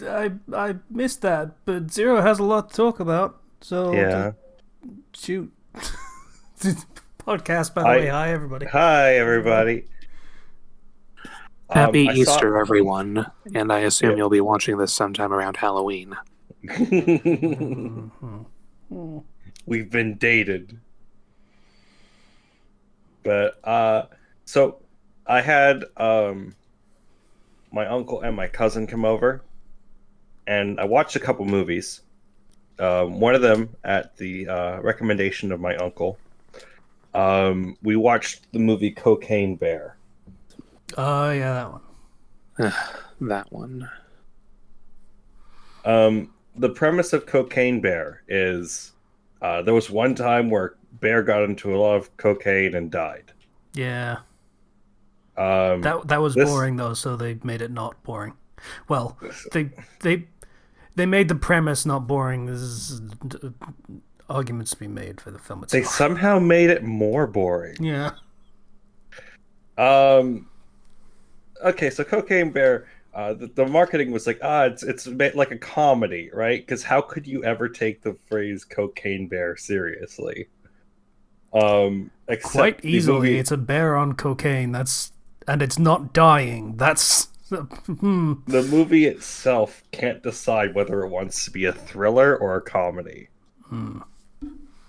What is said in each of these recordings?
I missed that, but Zero has a lot to talk about. So Yeah. shoot. Podcast, by the way. I Hi, everybody. Hi How's it going? everybody. Happy I saw Easter, everyone. And I yeah. assume you'll be watching this sometime around Halloween. Mm-hmm. We've been dated. But so I had my uncle and my cousin come over and I watched a couple movies. One of them at the recommendation of my uncle. We watched the movie Cocaine Bear. Oh, yeah, that one. That one. The premise of Cocaine Bear is there was one time where Bear got into a lot of cocaine and died. Yeah. Um, That was this boring, though, so they made it not boring. Well, they they they made the premise not boring. This is arguments to be made for the film they itself. somehow made it more boring. Yeah. Um, okay, so Cocaine Bear, the marketing was like, it's made like a comedy, right? Because how could you ever take the phrase Cocaine Bear seriously? Quite Except the easily. movie, It's a bear on cocaine. And it's not dying. That's hmm. the movie itself can't decide whether it wants to be a thriller or a comedy,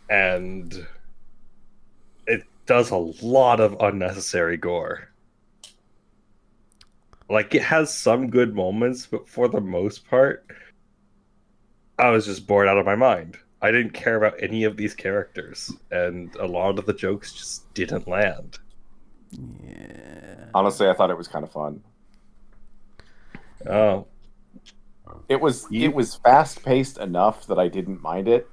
and it does a lot of unnecessary gore. Like it has some good moments, but for the most part, I was just bored out of my mind. I didn't care about any of these characters, and a lot of the jokes just didn't land. Yeah. Honestly, I thought it was kind of fun. Oh, It was you? it was fast paced enough that I didn't mind it.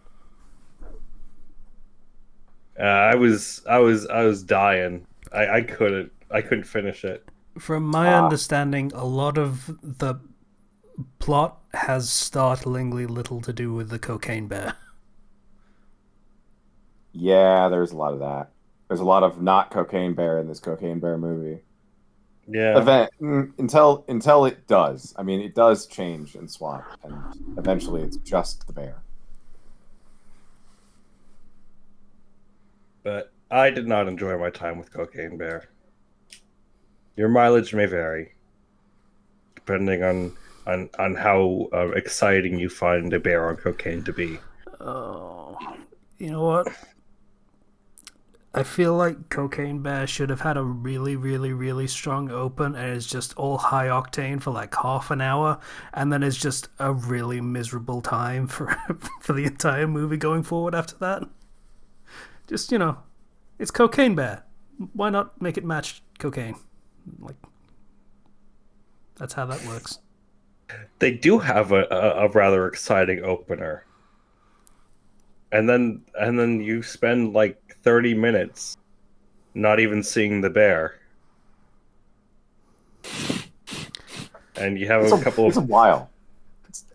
I was dying. I couldn't finish it. From my Ah, understanding, a lot of the plot has startlingly little to do with the cocaine bear. yeah, there's a lot of that. There's a lot of not Cocaine Bear in this Cocaine Bear movie. Yeah. Until it does. I mean, it does change and swap, and eventually it's just the bear. But I did not enjoy my time with Cocaine Bear. Your mileage may vary depending on how exciting you find a bear on cocaine to be. Oh, you know what? I feel like Cocaine Bear should have had a really, really, really strong open, and it's just all high octane for like half an hour, and then it's just a really miserable time for for the entire movie going forward after that. Just it's Cocaine Bear. Why not make it match cocaine? Like that's how that works. They do have a rather exciting opener, and then you spend like 30 minutes not even seeing the bear, and you have It's a couple it's a of while.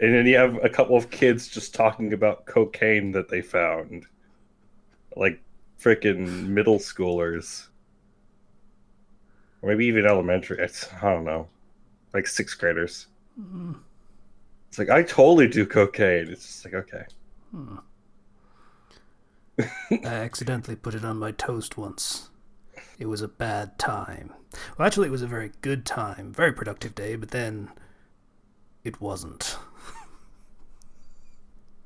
and then you have a couple of kids just talking about cocaine that they found, like freaking middle schoolers, or maybe even elementary. I don't know, like sixth graders. It's like I totally do cocaine. It's just like okay. I accidentally put it on my toast once. It was a bad time. Well, actually, it was a very good time, very productive day, but then it wasn't.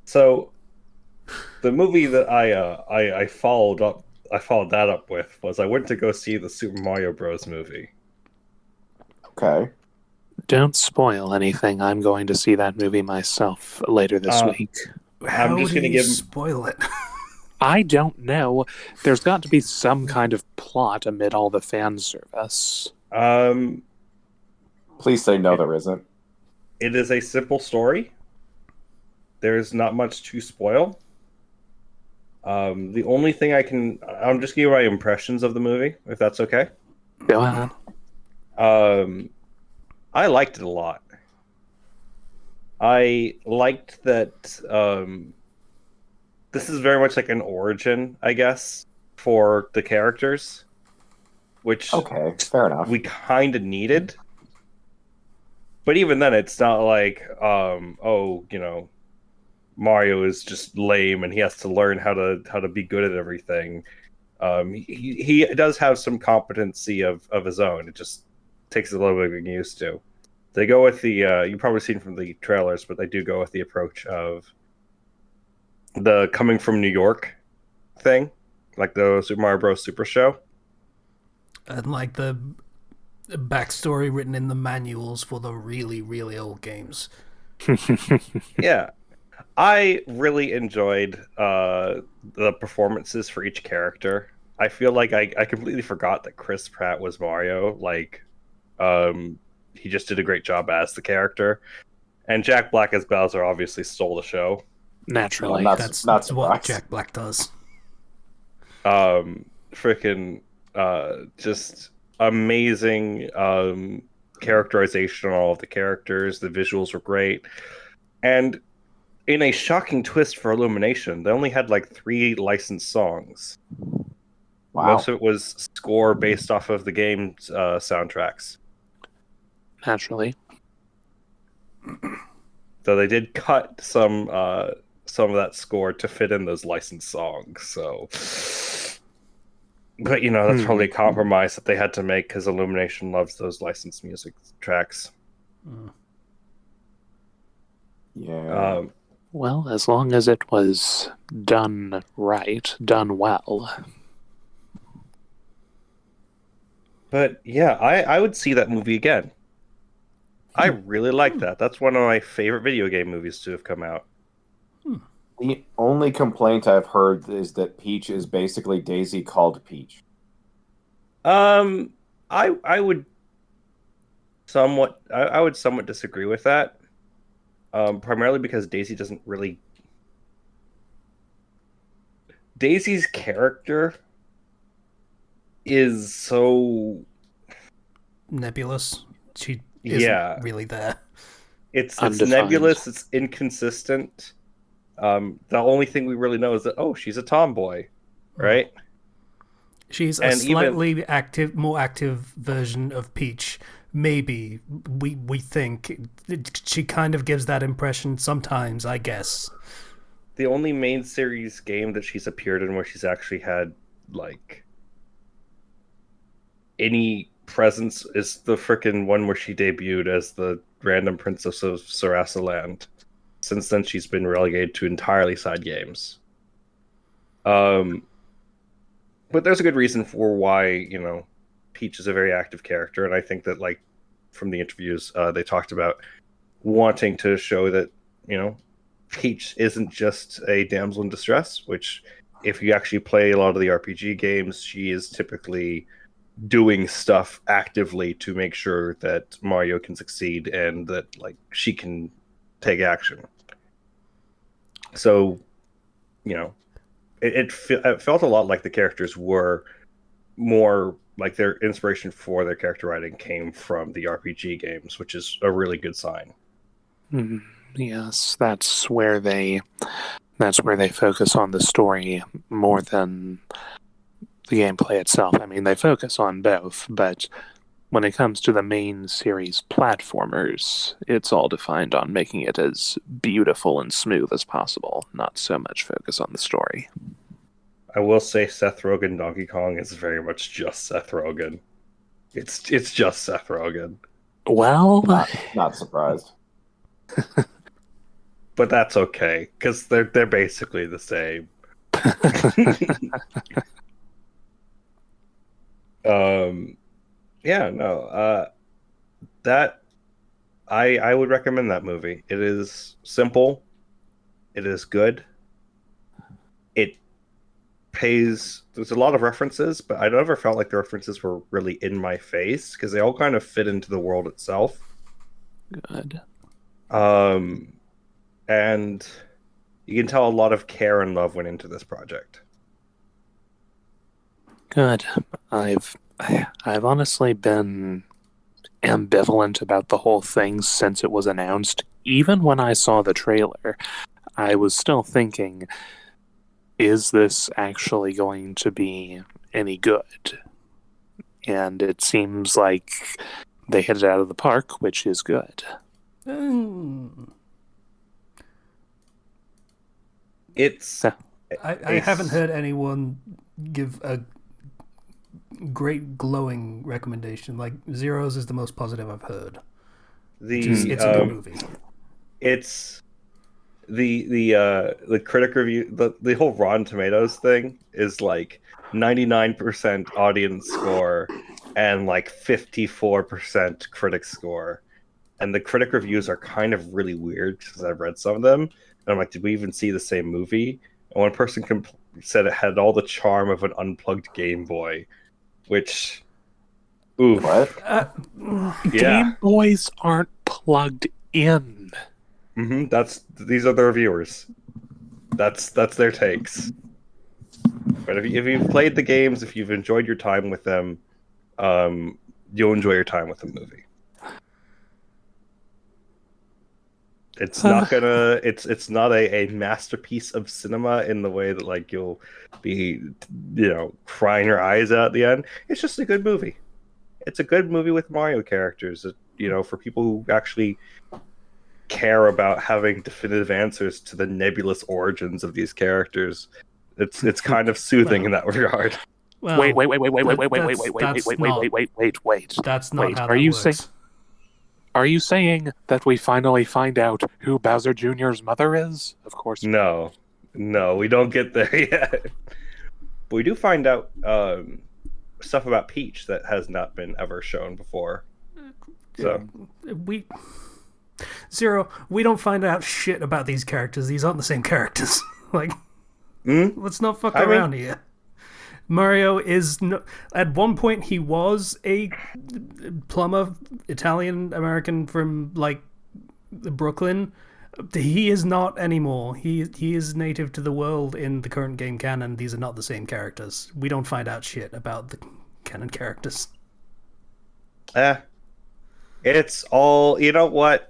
So the movie that I followed that up with was I went to go see the Super Mario Bros. Movie. Okay. Don't spoil anything. I'm going to see that movie myself later this Uh, week. I'm How just do gonna you give spoil it? I don't know. There's got to be some kind of plot amid all the fan service. um Please say no, it, there isn't. it is a simple story. There's not much to spoil. The only thing I'm just giving my impressions of the movie, if that's okay. Go ahead. Um, I liked it a lot. I liked that this is very much like an origin, I guess, for the characters, which Okay, fair enough. we kind of needed. But even then, it's not like, Mario is just lame and he has to learn how to be good at everything. He does have some competency of his own. It just takes a little bit of getting used to. They go with the you've probably seen from the trailers, but they do go with the approach of the coming from New York thing, like the Super Mario Bros. Super Show. And like the backstory written in the manuals for the really, really old games. Yeah, I really enjoyed the performances for each character. I feel like I completely forgot that Chris Pratt was Mario. Like, he just did a great job as the character. And Jack Black as Bowser obviously stole the show. Naturally. That's not what surprised. Jack Black does. Freaking just amazing characterization on all of the characters. The visuals were great. And in a shocking twist for Illumination, they only had like 3 licensed songs. Wow. Most of it was score based off of the game's soundtracks. Naturally. So they did cut some of that score to fit in those licensed songs. So, but that's probably a compromise that they had to make because Illumination loves those licensed music tracks. Yeah. Well, as long as it was done right, done well. But yeah, I would see that movie again. I really like that. That's one of my favorite video game movies to have come out. The only complaint I've heard is that Peach is basically Daisy called Peach. I would I would somewhat disagree with that. Primarily because Daisy's character is so nebulous. She isn't really there. It's Undefined. nebulous. It's inconsistent. The only thing we really know is that she's a tomboy, right? She's a slightly more active version of Peach. Maybe we think she kind of gives that impression sometimes, I guess. The only main series game that she's appeared in where she's actually had like any presence is the frickin' one where she debuted as the random princess of Sarasaland. Since then, she's been relegated to entirely side games. But there's a good reason for why Peach is a very active character, and I think that like from the interviews, they talked about wanting to show that Peach isn't just a damsel in distress. Which, if you actually play a lot of the RPG games, she is typically doing stuff actively to make sure that Mario can succeed and that like she can take action. So, it felt a lot like the characters were more like their inspiration for their character writing came from the RPG games, which is a really good sign. Yes, that's where they focus on the story more than the gameplay itself. I mean, they focus on both, but when it comes to the main series platformers, it's all defined on making it as beautiful and smooth as possible, not so much focus on the story. I will say Seth Rogen Donkey Kong is very much just Seth Rogen. It's just Seth Rogen. Well, Not surprised. But that's okay, because they're basically the same. That I would recommend that movie. It is simple. It is good. It pays. There's a lot of references, but I never felt like the references were really in my face because they all kind of fit into the world itself. good. And you can tell a lot of care and love went into this project. Good. I've honestly been ambivalent about the whole thing since it was announced. Even when I saw the trailer, I was still thinking, is this actually going to be any good? And it seems like they hit it out of the park, which is good. It's I haven't heard anyone give a great glowing recommendation. Like Zeros is the most positive I've heard. It's a good movie. It's the critic review, the whole Rotten Tomatoes thing is like 99% audience score and like 54% critic score. And the critic reviews are kind of really weird because I've read some of them. And I'm like, did we even see the same movie? And one person said it had all the charm of an unplugged Game Boy, which, oof. What? Game Boys aren't plugged in. These are the reviewers. That's their takes. But if you've played the games, if you've enjoyed your time with them, you'll enjoy your time with the movie. It's not a masterpiece of cinema in the way that like you'll be, crying your eyes out at the end. It's just a good movie. It's a good movie with Mario characters. For people who actually care about having definitive answers to the nebulous origins of these characters. It's kind of soothing in that regard. Well, wait. That's not how Are that you works. Are you saying that we finally find out who Bowser Jr.'s mother is? Of course. No, we don't get there yet. But we do find out stuff about Peach that has not been ever shown before. So Zero, we don't find out shit about these characters. These aren't the same characters. Let's not fuck around here. Mario is at one point he was a plumber, Italian American from like Brooklyn. He is not anymore. He is native to the world in the current game canon. These are not the same characters. We don't find out shit about the canon characters. It's all, you know what?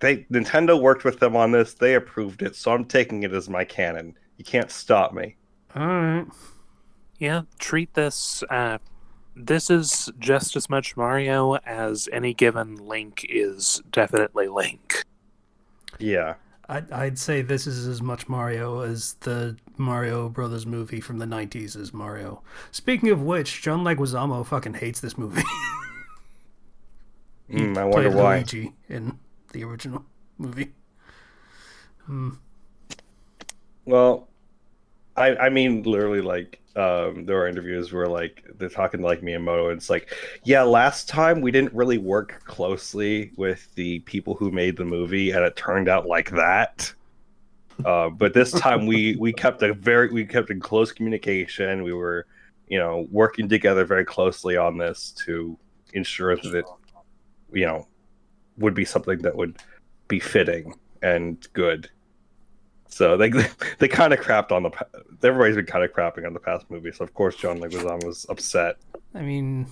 Nintendo worked with them on this. They approved it, so I'm taking it as my canon. You can't stop me. All right. Yeah, treat this. This is just as much Mario as any given Link is definitely Link. Yeah. I'd say this is as much Mario as the Mario Brothers movie from the 90s is Mario. Speaking of which, John Leguizamo fucking hates this movie. I wonder why. Luigi in the original movie. Well, I mean, literally, like, there were interviews where, like, they're talking to, like, Miyamoto, and it's like, yeah, last time we didn't really work closely with the people who made the movie, and it turned out like that. But this time we kept in close communication. We were, working together very closely on this to ensure that it, would be something that would be fitting and good. So they kind of crapped on everybody's been kind of crapping on the past movie. So of course John Leguizamo was upset. I mean,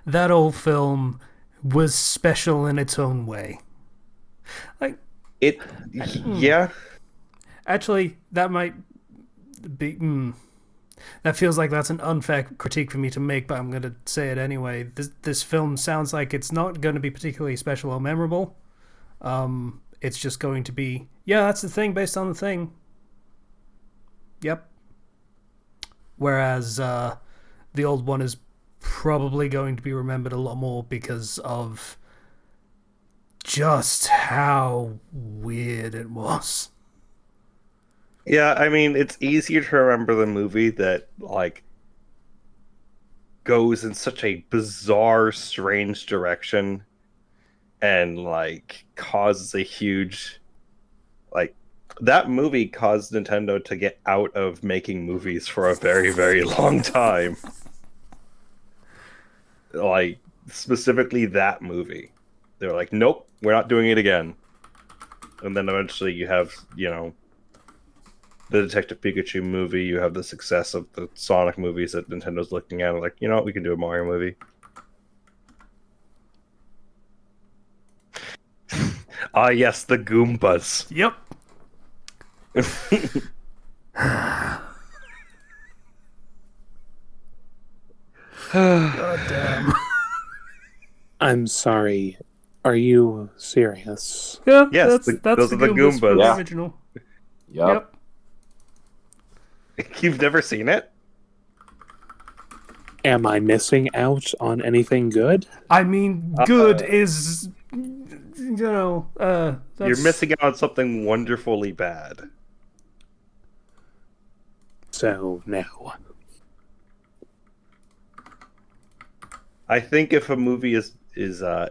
that old film was special in its own way. Like yeah. Actually, that might be. That feels like that's an unfair critique for me to make, but I'm going to say it anyway. This film sounds like it's not going to be particularly special or memorable. It's just going to be, that's the thing based on the thing. Yep. Whereas the old one is probably going to be remembered a lot more because of just how weird it was. Yeah, I mean, it's easier to remember the movie that, like, goes in such a bizarre, strange direction and, like, causes a huge... Like, that movie caused Nintendo to get out of making movies for a very, very long time. Like, specifically that movie. They're like, nope, we're not doing it again. And then eventually you have, the Detective Pikachu movie, you have the success of the Sonic movies that Nintendo's looking at, like, we can do a Mario movie. Yes, the Goombas. Yep. God damn. I'm sorry. Are you serious? Yeah, Yes, that's those the are the Goombas from the Yeah. Goombas. original. Yup. Yep. You've never seen it? Am I missing out on anything good? I mean, good is, You're that's missing out on something wonderfully bad. So, no. I think if a movie is oh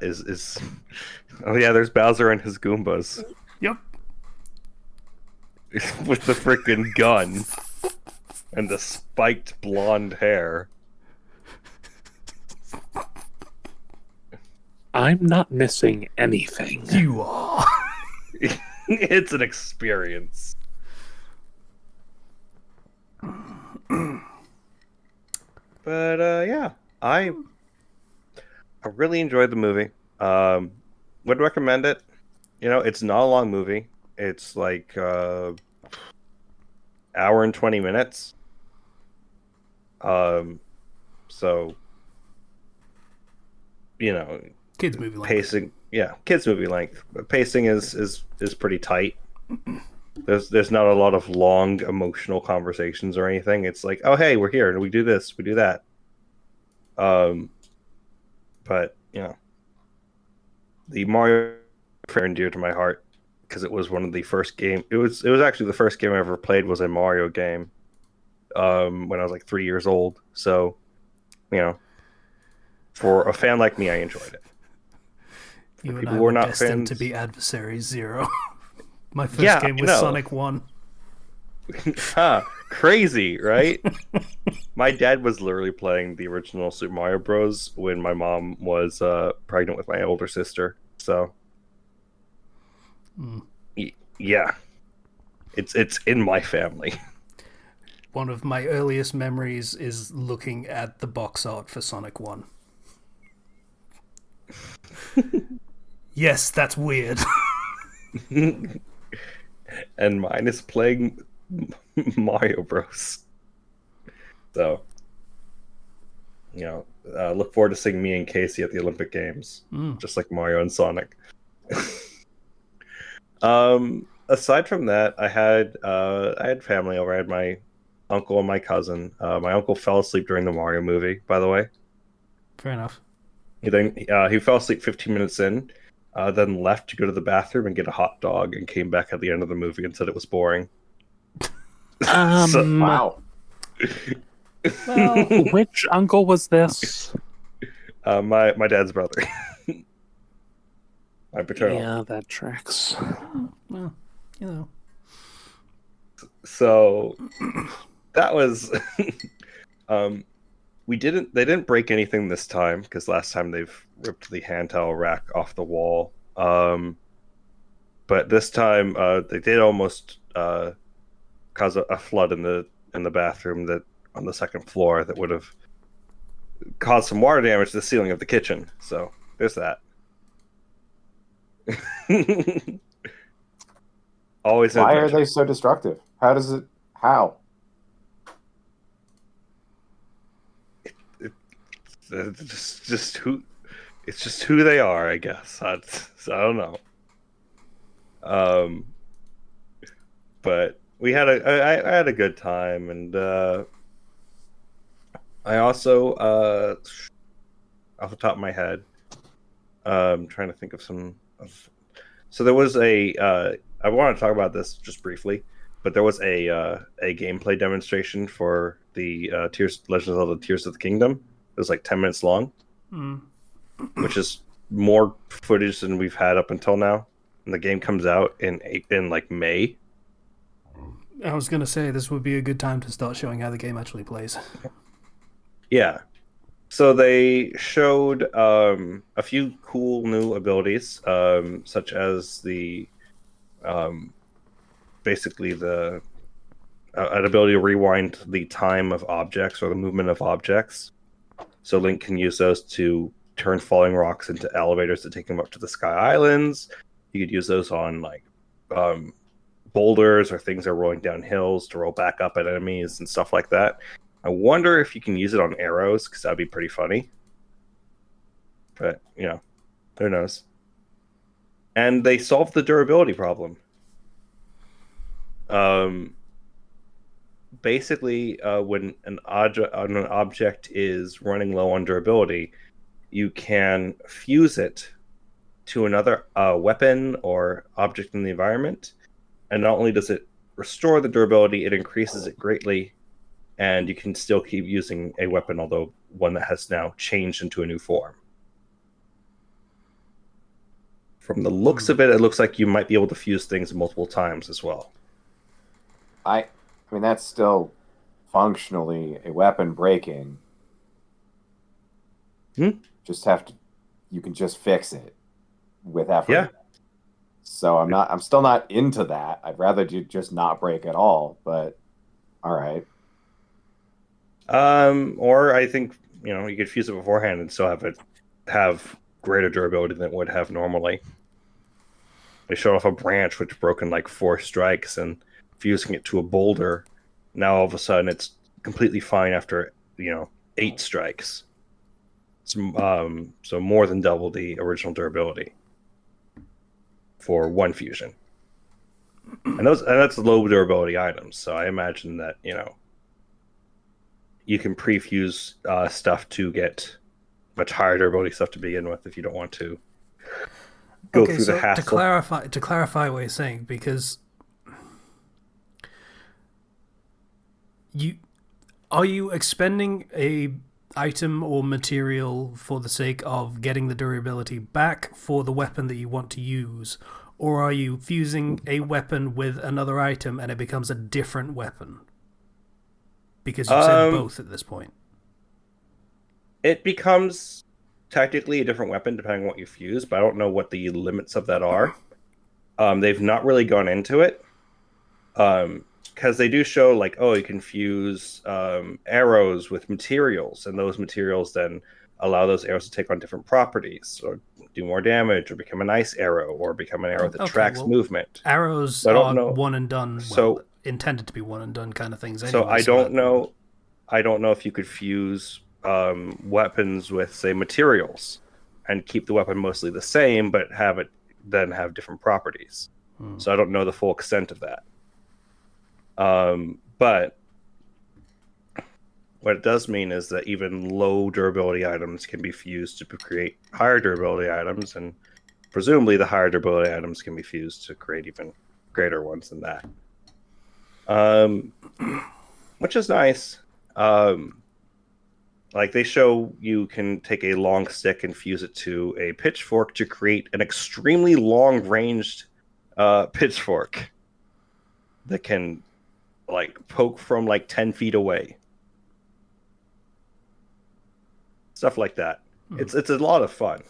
yeah, there's Bowser and his Goombas Yep. with the freaking gun and the spiked blonde hair. I'm not missing anything. You are. It's an experience. But yeah, I really enjoyed the movie. Would recommend it. You know, it's not a long movie. It's like hour and 20 minutes. So you know, Kids movie length. pacing, yeah, kids movie length. But pacing is pretty tight. There's not a lot of long emotional conversations or anything. It's like, oh hey, we're here and we do this, we do that. But you know, the Mario very dear to my heart because it was one of the first game. It was actually the first game I ever played was a Mario game. When I was like 3 years old. So, you know, for a fan like me, I enjoyed it. You and people I who are were not destined fans- to be adversaries. Zero. My first Yeah, game I was know. Sonic 1. Crazy, right? My dad was literally playing the original Super Mario Bros. When my mom was pregnant with my older sister. So, yeah, it's in my family. One of my earliest memories is looking at the box art for Sonic 1. Yes, that's weird. And mine is playing Mario Bros. So, you know, look forward to seeing me and Casey at the Olympic Games, just like Mario and Sonic. Aside from that, I had family over. I had my uncle and my cousin. My uncle fell asleep during the Mario movie, by the way. Fair enough. He fell asleep 15 minutes in, then left to go to the bathroom and get a hot dog, and came back at the end of the movie and said it was boring. So- Wow. Well, Which uncle was this? my dad's brother, my paternal. Yeah, that tracks. well, you know. So that was they didn't break anything this time because last time they've ripped the hand towel rack off the wall. But this time they did almost cause a flood in the bathroom that on the second floor that would have caused some water damage to the ceiling of the kitchen. So there's that. Always an Why are adventure. they so destructive? How does it? How? It's just who they are, I guess. I don't know. But we had I had a good time, and I also off the top of my head, trying to think of some. So there was I want to talk about this just briefly, but there was a gameplay demonstration for the Legend of Zelda Tears of the Kingdom. It was like 10 minutes long, which is more footage than we've had up until now. And the game comes out in like May. I was going to say this would be a good time to start showing how the game actually plays. Yeah. So they showed a few cool new abilities, such as the basically the an ability to rewind the time of objects or the movement of objects. So Link can use those to turn falling rocks into elevators to take him up to the Sky Islands. You could use those on like boulders or things that are rolling down hills to roll back up at enemies and stuff like that. I wonder if you can use it on arrows, because that'd be pretty funny. But, who knows? And they solved the durability problem. Basically, when an object is running low on durability, you can fuse it to another weapon or object in the environment. And not only does it restore the durability, it increases it greatly. And you can still keep using a weapon, although one that has now changed into a new form. From the looks of it, it looks like you might be able to fuse things multiple times as well. I mean, that's still functionally a weapon breaking. Just have to, you can just fix it with effort. Yeah. So I'm still not into that. I'd rather just not break at all, but all right. Or I think, you could fuse it beforehand and still have greater durability than it would have normally. They showed off a branch which broke in like 4 strikes, and fusing it to a boulder, now all of a sudden it's completely fine after 8 strikes. So more than double the original durability for one fusion, and that's low durability items. So I imagine that you can pre-fuse stuff to get much higher durability stuff to begin with if you don't want to go through the hassle. To clarify what you're saying, because are you expending a item or material for the sake of getting the durability back for the weapon that you want to use, or are you fusing a weapon with another item and it becomes a different weapon? Because you've said both at this point. It becomes technically a different weapon depending on what you fuse, but I don't know what the limits of that are. They've not really gone into it. Because they do show you can fuse arrows with materials, and those materials then allow those arrows to take on different properties, or do more damage, or become a nice arrow, or become an arrow that tracks movement. Arrows are one and done. Well, intended to be one and done kind of things. Anyway, so I don't know. I don't know if you could fuse weapons with, say, materials, and keep the weapon mostly the same, but have different properties. So I don't know the full extent of that. But what it does mean is that even low durability items can be fused to create higher durability items, and presumably the higher durability items can be fused to create even greater ones than that. Which is nice. They show you can take a long stick and fuse it to a pitchfork to create an extremely long-ranged pitchfork that can poke from 10 feet away. Stuff like that. It's a lot of fun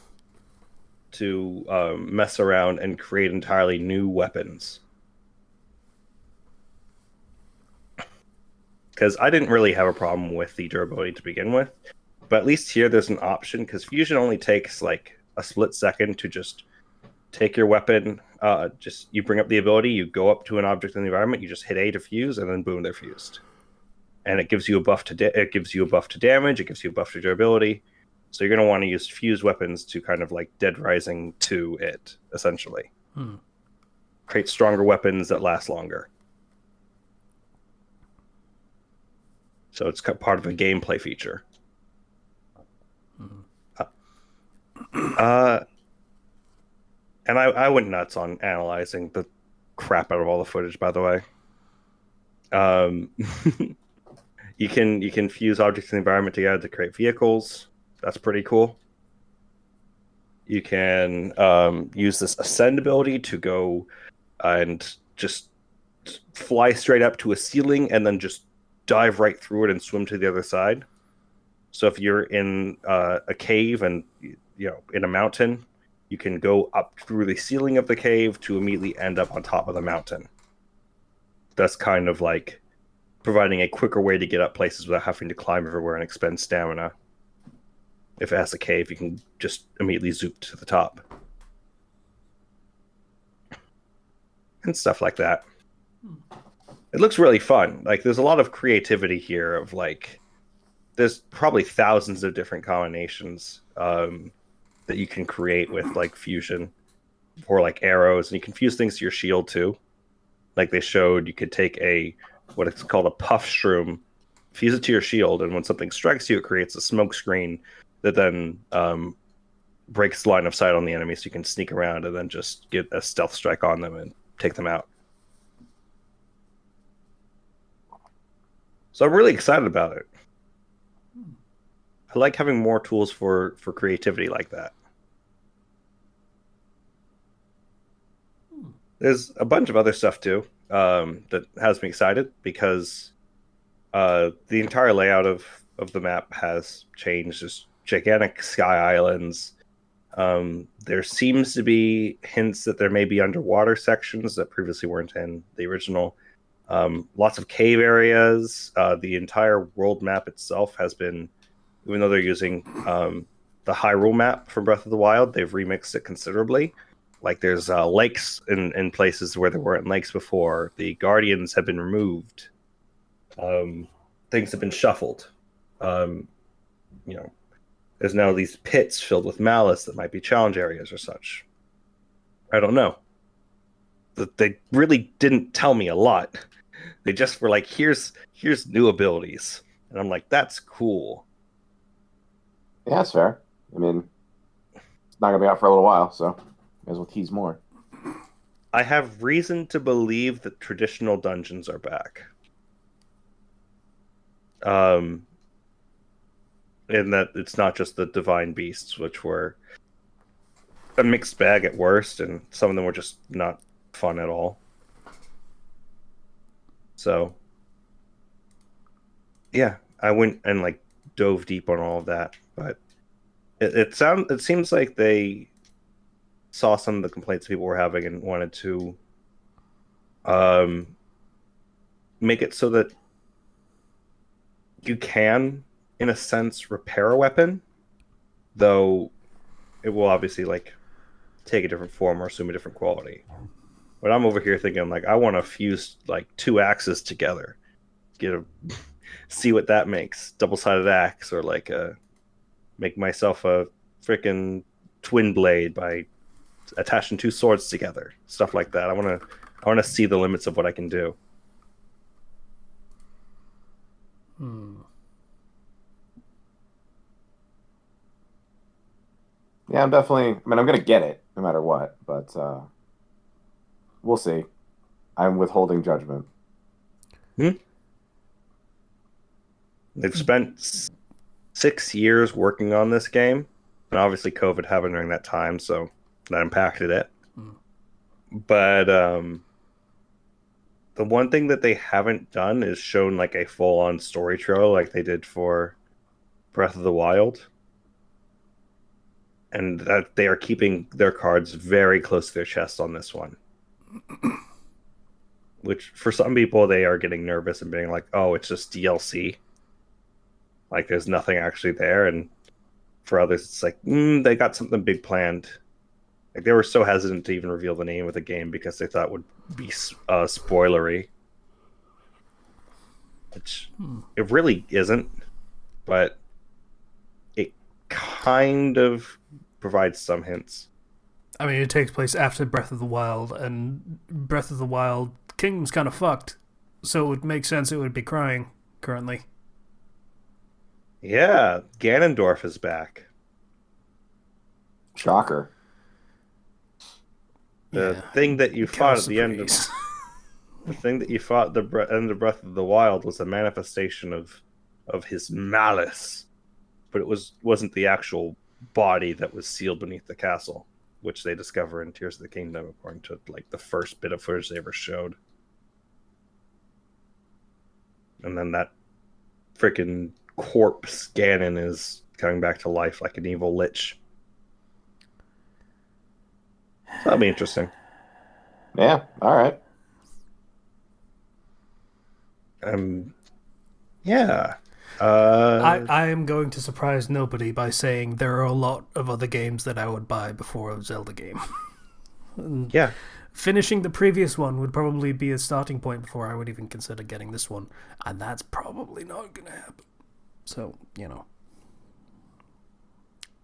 to mess around and create entirely new weapons. Because I didn't really have a problem with the durability to begin with, but at least here there's an option, because fusion only takes a split second to just take your weapon, you bring up the ability, you go up to an object in the environment, you just hit A to fuse, and then boom, they're fused. And it gives you a buff to damage, it gives you a buff to durability. So you're going to want to use fused weapons to kind of Dead Rising to it, essentially. Create stronger weapons that last longer. So it's part of a gameplay feature. And I went nuts on analyzing the crap out of all the footage, by the way. You can fuse objects in the environment together to create vehicles. That's pretty cool. You can use this ascend ability to go and just fly straight up to a ceiling and then just dive right through it and swim to the other side. So if you're in a cave and in a mountain, you can go up through the ceiling of the cave to immediately end up on top of the mountain. That's kind of providing a quicker way to get up places without having to climb everywhere and expend stamina. If it has a cave, you can just immediately zoom to the top. And stuff like that. It looks really fun. Like there's a lot of creativity here of like there's probably thousands of different combinations that you can create with like fusion or like arrows, and you can fuse things to your shield too. Like they showed, you could take a what it's called a puff shroom, fuse it to your shield, and when something strikes you, it creates a smoke screen that then breaks the line of sight on the enemy, so you can sneak around and then just get a stealth strike on them and take them out. So I'm really excited about it. I like having more tools for creativity like that. There's a bunch of other stuff too that has me excited because the entire layout of the map has changed. There's gigantic sky islands. There seems to be hints that there may be underwater sections that previously weren't in the original. Lots of cave areas. The entire world map itself has been, even though they're using the Hyrule map from Breath of the Wild, they've remixed it considerably. Like there's lakes in places where there weren't lakes before. The guardians have been removed. Things have been shuffled. You know, there's now these pits filled with malice that might be challenge areas or such. I don't know. They really didn't tell me a lot. They just were like, here's new abilities. And I'm like, that's cool. Yeah, that's fair. I mean, it's not gonna be out for a little while, so may as well tease more. I have reason to believe that traditional dungeons are back. In that it's not just the divine beasts, which were a mixed bag at worst, and some of them were just not fun at all. So, yeah, I went and like dove deep on all of that, but it seems like they saw some of the complaints people were having and wanted to make it so that you can, in a sense, repair a weapon, though it will obviously like take a different form or assume a different quality. But I'm over here thinking like I want to fuse like two axes together, see what that makes, double-sided axe, or like make myself a freaking twin blade by attaching two swords together, stuff like that. I want to see the limits of what I can do. Yeah, I'm definitely. I mean, I'm gonna get it no matter what, but we'll see. I'm withholding judgment. They've spent 6 years working on this game, and obviously COVID happened during that time, so that impacted it. But the one thing that they haven't done is shown like a full-on story trailer like they did for Breath of the Wild. And that they are keeping their cards very close to their chest on this one. Which, for some people, they are getting nervous and being like, oh, it's just DLC. Like, there's nothing actually there. And for others, it's like, they got something big planned. Like, they were so hesitant to even reveal the name of the game because they thought it would be spoilery. Which it really isn't. But it kind of provides some hints. I mean, it takes place after Breath of the Wild, and Breath of the Wild Kingdom's kind of fucked, so it would make sense it would be crying currently. Yeah, Ganondorf is back. Shocker. The thing that you fought at the end of the thing that you fought at the end of Breath of the Wild was a manifestation of his malice, but it wasn't the actual body that was sealed beneath the castle, which they discover in Tears of the Kingdom, according to like the first bit of footage they ever showed. And then that freaking corpse Ganon is coming back to life like an evil lich. So that'll be interesting. Yeah. All right. Yeah. I am going to surprise nobody by saying there are a lot of other games that I would buy before a Zelda game. And Yeah. finishing the previous one would probably be a starting point before I would even consider getting this one, and that's probably not going to happen. So,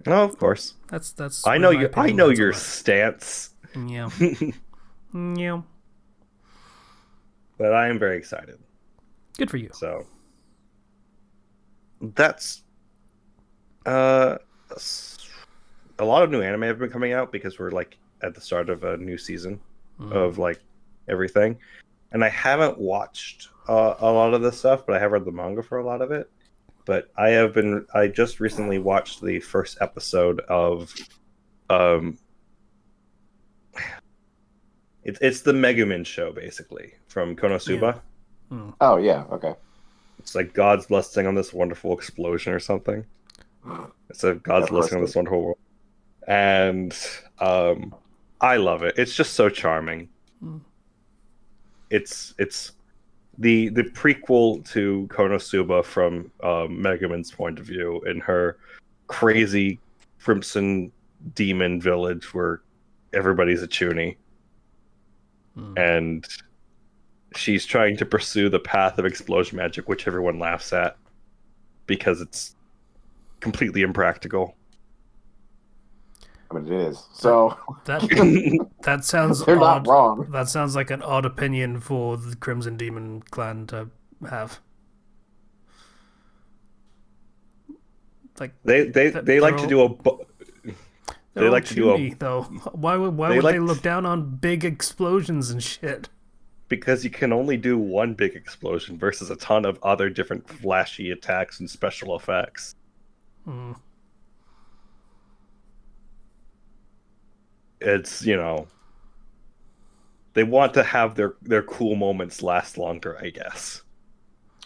Oh, of course. that's. I where know my your opinion lands on your that. stance, Yeah. Yeah. but I am very excited. Good for you. So that's a lot of new anime have been coming out because we're like at the start of a new season of like everything, and I haven't watched a lot of this stuff, but I have read the manga for a lot of it. But I just recently watched the first episode of um it's the Megumin show basically from Konosuba. Oh yeah, okay. It's like God's blessing on this wonderful explosion or something. It's a God's blessing on this wonderful world. And I love it. It's just so charming. It's the prequel to Konosuba from Megumin's point of view in her crazy crimson demon village where everybody's a chuny. And she's trying to pursue the path of explosion magic, which everyone laughs at because it's completely impractical. I mean, it is. So That sounds they're odd. not wrong. That sounds like an odd opinion for the Crimson Demon clan to have. Like They like to do a they like to do a though. Why would they look down on big explosions and shit? because you can only do one big explosion versus a ton of other different flashy attacks and special effects. It's, they want to have their cool moments last longer, I guess.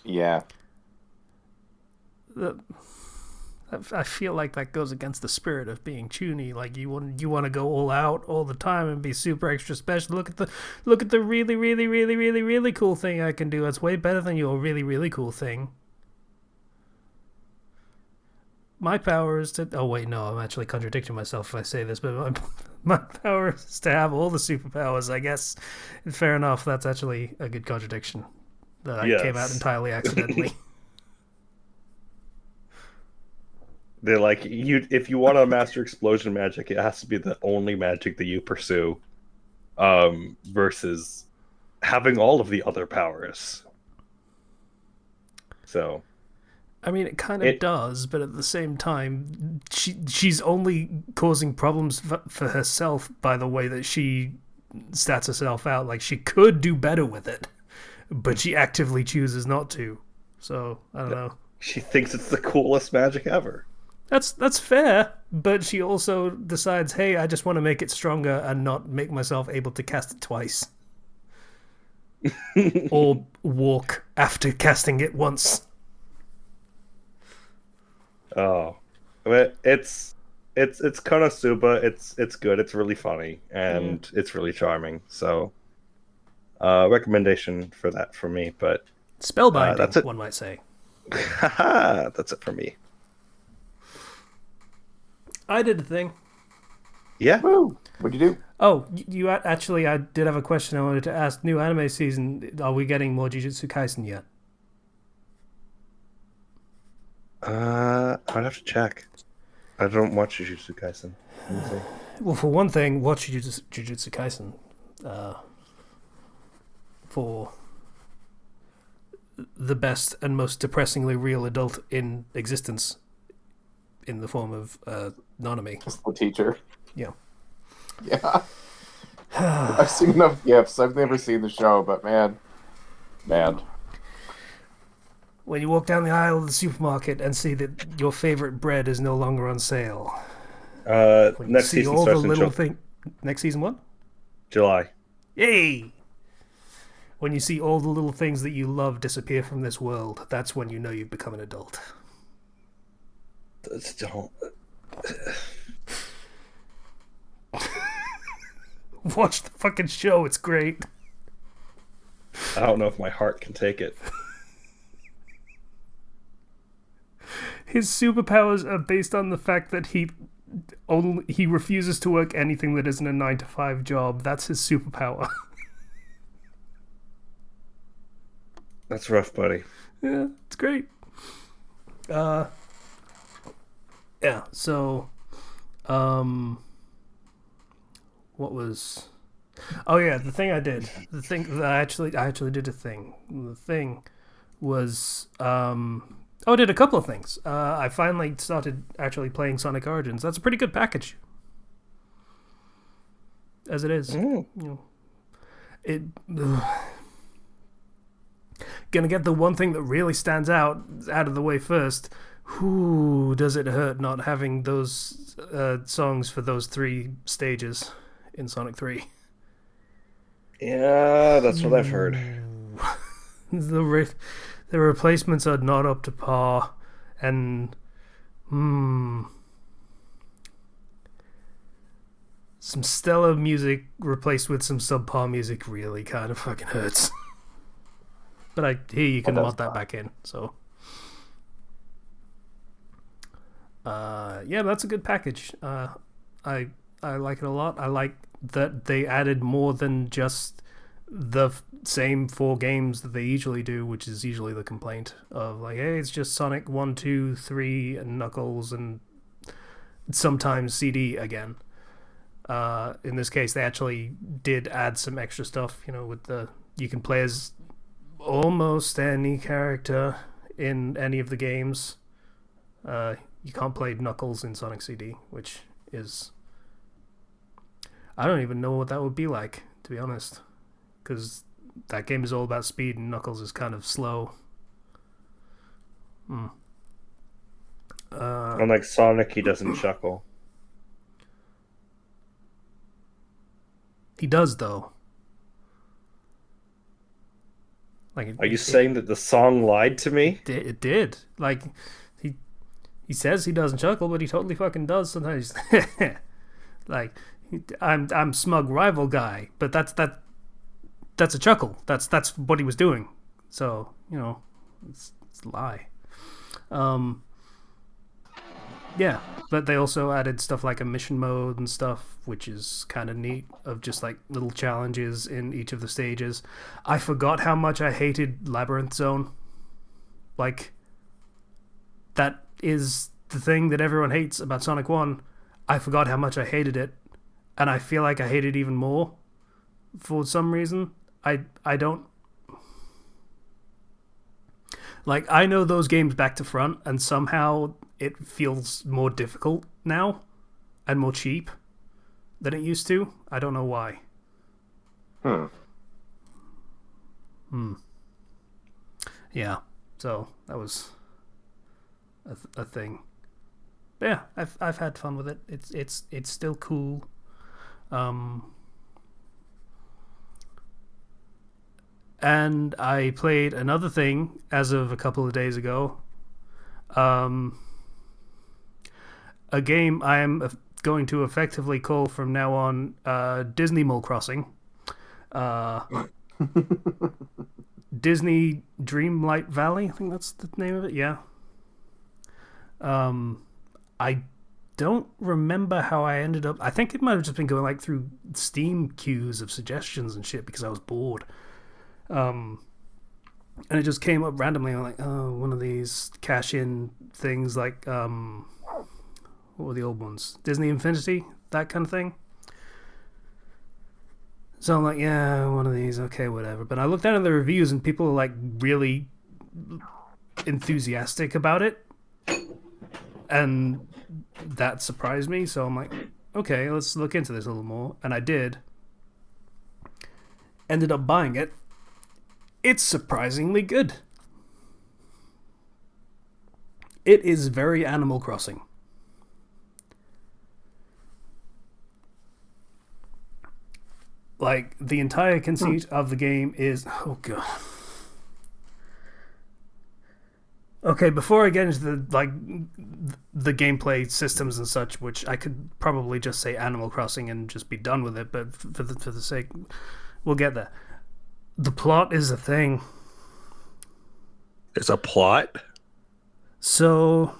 Yeah. I feel like that goes against the spirit of being chuny. Like you want to go all out all the time and be super extra special. Look at the really really really really really cool thing I can do. It's way better than your really really cool thing. My power is to... Oh, wait, no, I'm actually contradicting myself if I say this, but my power is to have all the superpowers, I guess. Fair enough, that's actually a good contradiction. That came out entirely accidentally. They're like, if you want to master explosion magic, it has to be the only magic that you pursue, versus having all of the other powers. So... I mean, it kind of does, but at the same time, she's only causing problems for herself by the way that she stats herself out. Like, she could do better with it, but she actively chooses not to. So, I don't know. She thinks it's the coolest magic ever. That's fair, but she also decides, hey, I just want to make it stronger and not make myself able to cast it twice. Or walk after casting it once. Oh, but it's Konosuba. It's good. It's really funny and it's really charming. So, recommendation for that for me. But spellbinding, that's it. One might say. That's it for me. I did a thing. Yeah. Woo! What'd you do? Oh, you actually, I did have a question I wanted to ask. New anime season. Are we getting more Jujutsu Kaisen yet? I'd have to check. I don't watch Jujutsu Kaisen. Let me see. Well, for one thing, watch Jujutsu Kaisen. For the best and most depressingly real adult in existence, in the form of Nanami. Just the teacher. Yeah. Yeah. I've seen enough gifs. I've never seen the show, but man. When you walk down the aisle of the supermarket and see that your favorite bread is no longer on sale. Next season starts in July. Next season what? July. Yay! When you see all the little things that you love disappear from this world, that's when you know you've become an adult. Don't. Watch the fucking show, it's great. I don't know if my heart can take it. His superpowers are based on the fact that he he refuses to work anything that isn't a 9 to 5 job. That's his superpower. That's rough, buddy. Yeah, it's great. Yeah. So, what was? Oh yeah, the thing I did. The thing that I actually did a thing. The thing was I did a couple of things. I finally started actually playing Sonic Origins. That's a pretty good package, as it is. Mm. You know, it gonna get the one thing that really stands out of the way first. Whoo, does it hurt not having those songs for those 3 stages in Sonic 3? Yeah, that's what I've heard. The replacements are not up to par, and some stellar music replaced with some subpar music really kind of fucking hurts. But I hear you can mod that back in, so yeah, that's a good package. I like it a lot. I like that they added more than just the same 4 games that they usually do, which is usually the complaint of like, hey, it's just Sonic 1, 2, 3, and Knuckles, and sometimes CD again. In this case, they actually did add some extra stuff. You know, with you can play as almost any character in any of the games. You can't play Knuckles in Sonic CD, which is, I don't even know what that would be like, to be honest, because that game is all about speed and Knuckles is kind of slow. Unlike Sonic, he doesn't chuckle. He does, though. Like, Are you saying that the song lied to me? It did. Like, he says he doesn't chuckle, but he totally fucking does sometimes. Like, I'm smug rival guy, but that's a chuckle. That's what he was doing. So, you know, it's a lie. Yeah, but they also added stuff like a mission mode and stuff, which is kind of neat, of just like little challenges in each of the stages. I forgot how much I hated Labyrinth Zone. Like, that is the thing that everyone hates about Sonic 1. I forgot how much I hated it, and I feel like I hate it even more for some reason. I don't... Like, I know those games back to front, and somehow it feels more difficult now and more cheap than it used to. I don't know why. Yeah, so that was a thing. But yeah, I've had fun with it. It's still cool. And I played another thing as of a couple of days ago. A game I am going to effectively call from now on Disney Mall Crossing. Disney Dreamlight Valley, I think that's the name of it, yeah. I don't remember how I ended up... I think it might have just been going like through Steam queues of suggestions and shit because I was bored. And it just came up randomly. I'm like, oh, one of these cash-in things like... what were the old ones? Disney Infinity? That kind of thing? So I'm like, yeah, one of these, okay, whatever. But I looked down at the reviews and people are like really enthusiastic about it. And that surprised me. So I'm like, okay, let's look into this a little more. And I did. Ended up buying it. It's surprisingly good. It is very Animal Crossing. Like, the entire conceit of the game is... Oh, God. Okay, before I get into the gameplay systems and such, which I could probably just say Animal Crossing and just be done with it, but for the sake... We'll get there. The plot is a thing. There's a plot? So...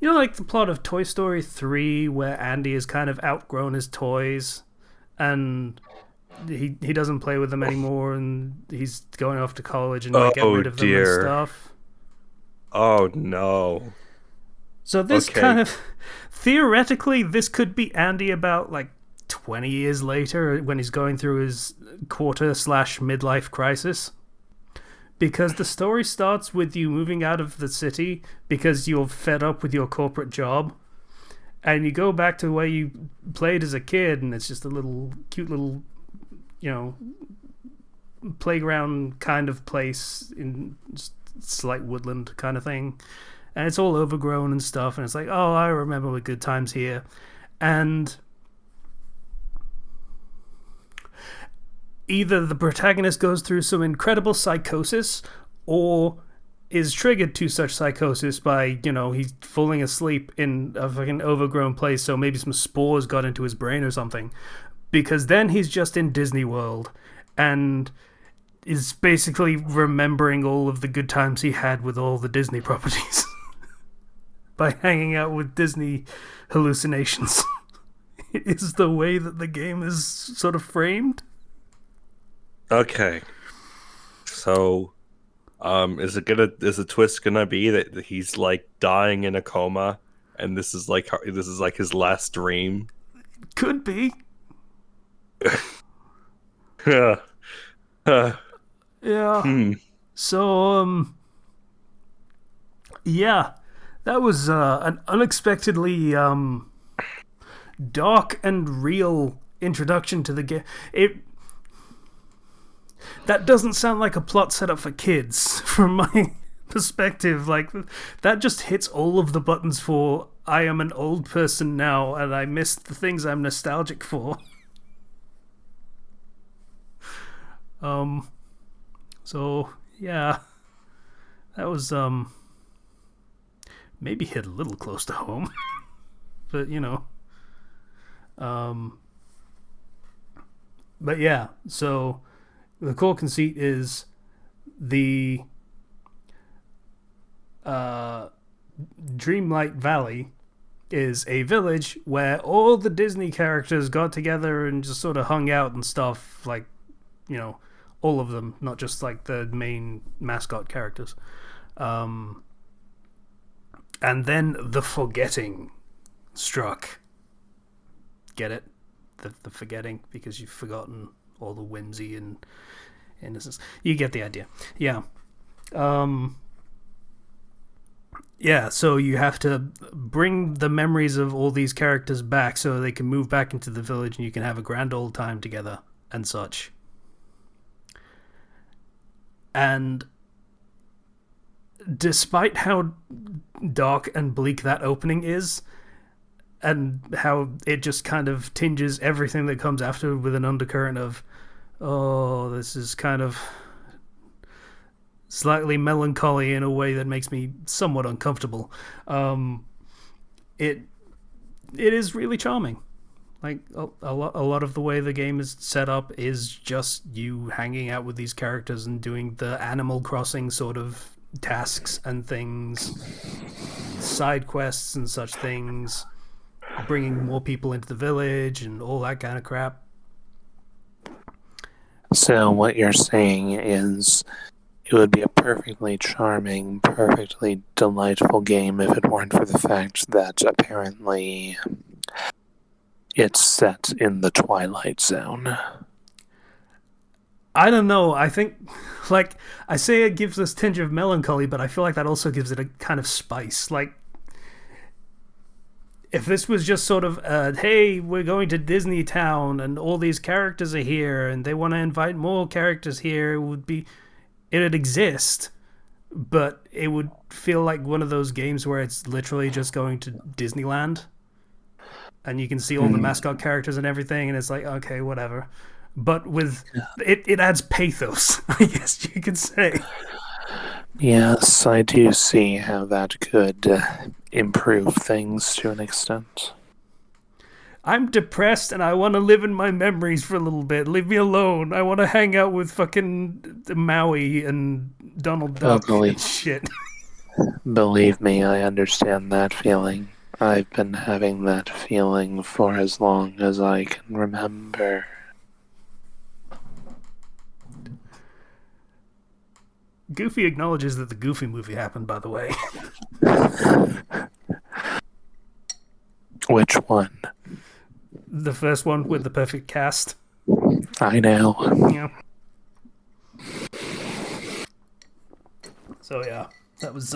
You know, like the plot of Toy Story 3, where Andy has kind of outgrown his toys, and he doesn't play with them anymore, and he's going off to college and like get Oh rid of them and dear. stuff. Oh no. So this Okay. kind of theoretically, this could be Andy about like 20 years later when he's going through his quarter/midlife crisis. Because the story starts with you moving out of the city because you're fed up with your corporate job, and you go back to where you played as a kid, and it's just a little cute little, you know, playground kind of place in just slight woodland kind of thing, and it's all overgrown and stuff, and it's like, oh, I remember the good times here. And either the protagonist goes through some incredible psychosis or is triggered to such psychosis by, you know, he's falling asleep in a fucking overgrown place, so maybe some spores got into his brain or something, because then he's just in Disney World and is basically remembering all of the good times he had with all the Disney properties by hanging out with Disney hallucinations. Is the way that the game is sort of framed. Okay. So, is the twist gonna be that he's like dying in a coma, and this is like his last dream? Could be. Uh, Yeah. hmm. So, yeah, that was an unexpectedly dark and real introduction to the game. That doesn't sound like a plot set up for kids, from my perspective. Like, that just hits all of the buttons for I am an old person now, and I miss the things I'm nostalgic for. So yeah, that was maybe hit a little close to home, but you know, but yeah. So the core conceit is the Dreamlight Valley is a village where all the Disney characters got together and just sort of hung out and stuff, like, you know, all of them, not just like the main mascot characters. And then the forgetting struck. Get it? The forgetting, because you've forgotten all the whimsy and innocence. You get the idea. Yeah. Yeah, so you have to bring the memories of all these characters back so they can move back into the village and you can have a grand old time together and such. And despite how dark and bleak that opening is, and how it just kind of tinges everything that comes after with an undercurrent of, oh, this is kind of slightly melancholy in a way that makes me somewhat uncomfortable. It is really charming. Like a lot of the way the game is set up is just you hanging out with these characters and doing the Animal Crossing sort of tasks and things, side quests and such things, bringing more people into the village and all that kind of crap. So what you're saying is it would be a perfectly charming, perfectly delightful game if it weren't for the fact that apparently it's set in the Twilight Zone. I don't know. I think, like, I say it gives this tinge of melancholy, but I feel like that also gives it a kind of spice. Like, if this was just sort of, hey, we're going to Disney Town and all these characters are here and they want to invite more characters here, it'd exist, but it would feel like one of those games where it's literally just going to Disneyland and you can see all the mascot characters and everything, and it's like, okay, whatever. But with it adds pathos, I guess you could say. Yes, I do see how that could improve things to an extent. I'm depressed and I want to live in my memories for a little bit. Leave me alone. I want to hang out with fucking Maui and Donald Duck and shit. Believe me, I understand that feeling. I've been having that feeling for as long as I can remember. Goofy acknowledges that the Goofy movie happened, by the way. Which one? The first one with the perfect cast. I know. Yeah. So yeah, that was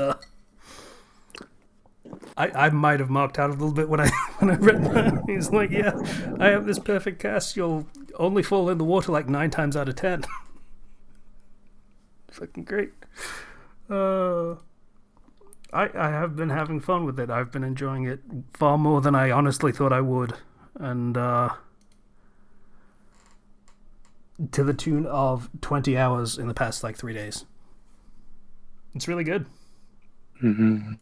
I might have marked out a little bit when I read that. He's like, yeah, I have this perfect cast. You'll only fall in the water like 9 times out of 10. Fucking great. I have been having fun with it. I've been enjoying it far more than I honestly thought I would, and to the tune of 20 hours in the past like 3 days. It's really good. Mm-hmm.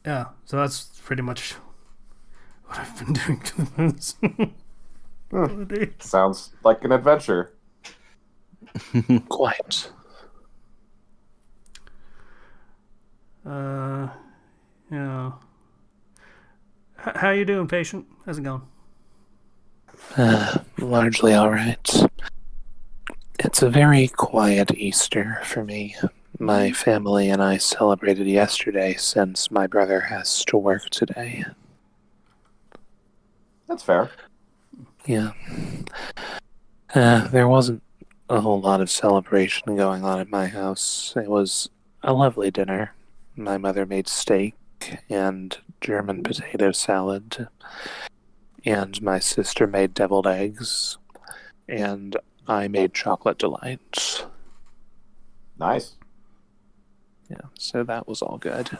Yeah, so that's pretty much what I've been doing for the past couple of days. Sounds like an adventure. Quite. Yeah. How you doing, patient? How's it going? Largely all right. It's a very quiet Easter for me. My family and I celebrated yesterday since my brother has to work today. That's fair. Yeah. There wasn't a whole lot of celebration going on at my house. It was a lovely dinner. My mother made steak and German potato salad, and my sister made deviled eggs, and I made chocolate delights. Nice. Yeah, so that was all good.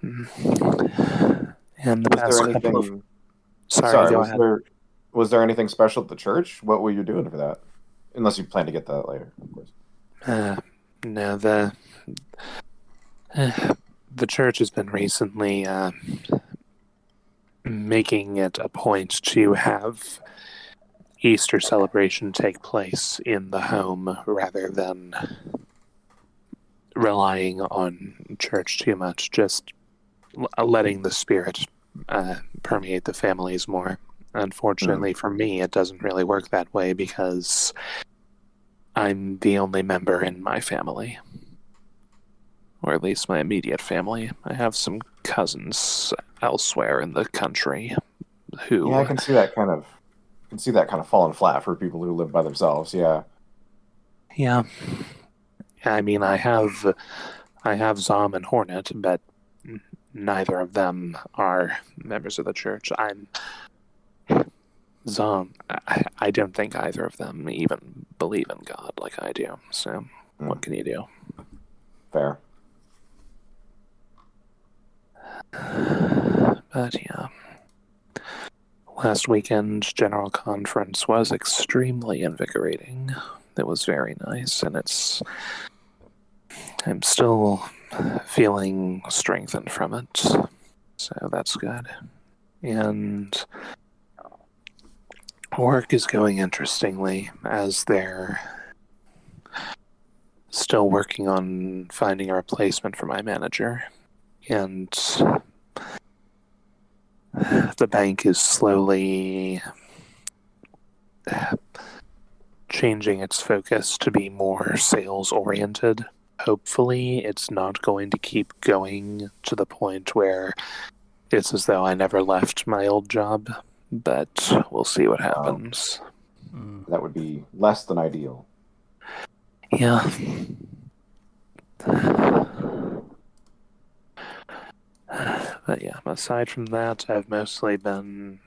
And the Was past there couple of... anything? Sorry, go was ahead. there anything special at the church? What were you doing for that? Unless you plan to get that later, of course. No, the church has been recently making it a point to have Easter celebration take place in the home rather than relying on church too much, just letting the spirit permeate the families more. Unfortunately for me, it doesn't really work that way because I'm the only member in my family. Or at least my immediate family. I have some cousins elsewhere in the country who... Yeah, I can see that kind of falling flat for people who live by themselves. Yeah. Yeah. I mean, I have Zom and Hornet, but neither of them are members of the church. Zom, I don't think either of them even believe in God like I do. So, what can you do? Fair. But yeah. Last weekend's general conference was extremely invigorating. It was very nice, and I'm still feeling strengthened from it. So that's good. And work is going interestingly as they're still working on finding a replacement for my manager. And the bank is slowly changing its focus to be more sales-oriented. Hopefully, it's not going to keep going to the point where it's as though I never left my old job, but we'll see what happens. That would be less than ideal. Yeah. But yeah, aside from that, I've mostly been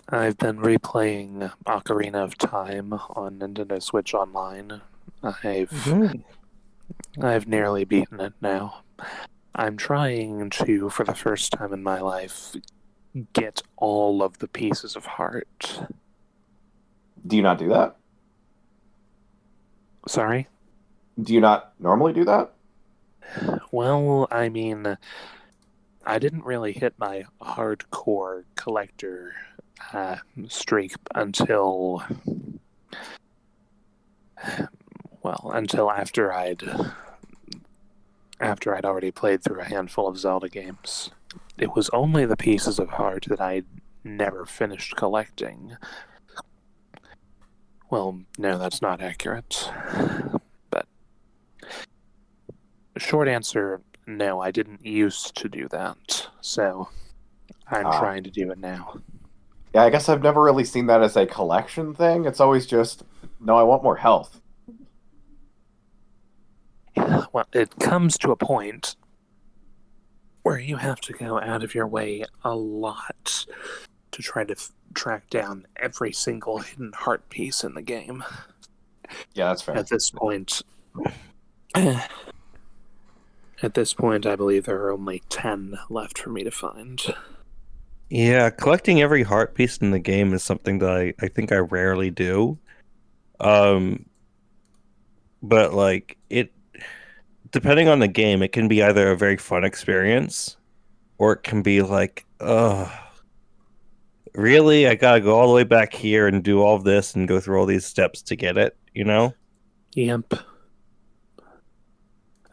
replaying Ocarina of Time on Nintendo Switch Online. I've nearly beaten it now. I'm trying to, for the first time in my life, get all of the pieces of heart. Do you not do that? Sorry? Do you not normally do that? Well, I mean, I didn't really hit my hardcore collector streak until after I'd already played through a handful of Zelda games. It was only the pieces of heart that I'd never finished collecting. Well, no, that's not accurate. But short answer, no, I didn't used to do that. So I'm trying to do it now. Yeah, I guess I've never really seen that as a collection thing. It's always just, no, I want more health. Well, it comes to a point where you have to go out of your way a lot to try to track down every single hidden heart piece in the game. Yeah, that's fair. At this point, I believe there are only 10 left for me to find. Yeah, collecting every heart piece in the game is something that I think I rarely do. But like it, depending on the game, it can be either a very fun experience, or it can be like, really? I gotta go all the way back here and do all this and go through all these steps to get it, you know? Yep.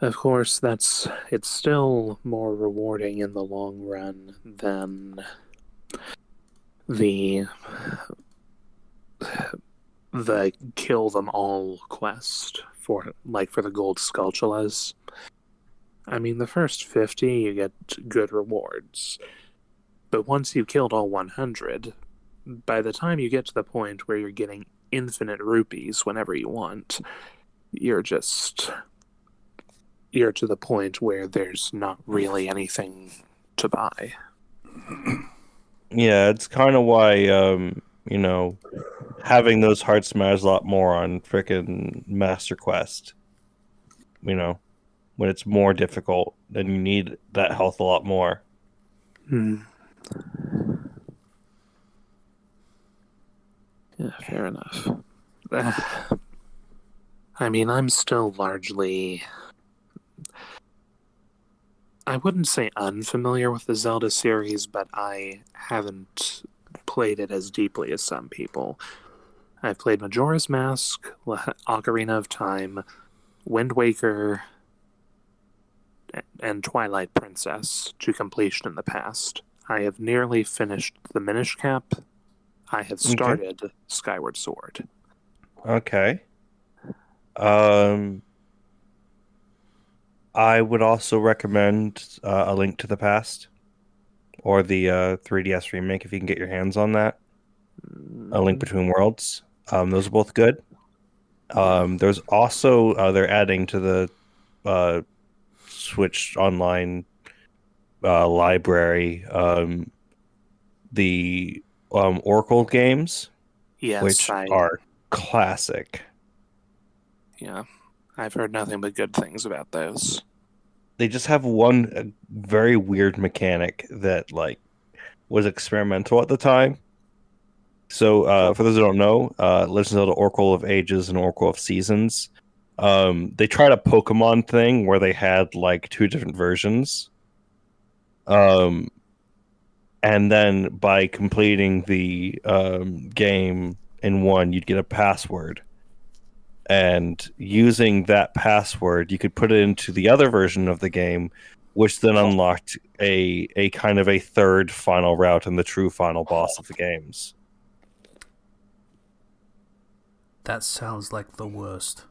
Of course, it's still more rewarding in the long run than the kill them all quest for the gold sculptulas. I mean, the first 50 you get good rewards, but once you've killed all 100, by the time you get to the point where you're getting infinite rupees whenever you want, you're to the point where there's not really anything to buy. Yeah, it's kind of why, having those hearts matters a lot more on frickin' Master Quest. When it's more difficult, then you need that health a lot more. Yeah, fair enough. I mean, I'm still largely... I wouldn't say unfamiliar with the Zelda series, but I haven't played it as deeply as some people. I've played Majora's Mask, Ocarina of Time, Wind Waker, and Twilight Princess to completion in the past. I have nearly finished the Minish Cap. I have started Skyward Sword. Okay. I would also recommend A Link to the Past or the 3DS remake if you can get your hands on that. A Link Between Worlds. Those are both good. There's also they're adding to the Switch Online library the Oracle games, Yes, which are classic. Yeah, I've heard nothing but good things about those. They just have one very weird mechanic that was experimental at the time. So for those who don't know, Legend of Zelda Oracle of Ages and Oracle of Seasons, they tried a Pokemon thing where they had two different versions. And then by completing the game in one, you'd get a password. And using that password, you could put it into the other version of the game, which then unlocked a kind of a third final route and the true final boss of the games. That sounds like the worst.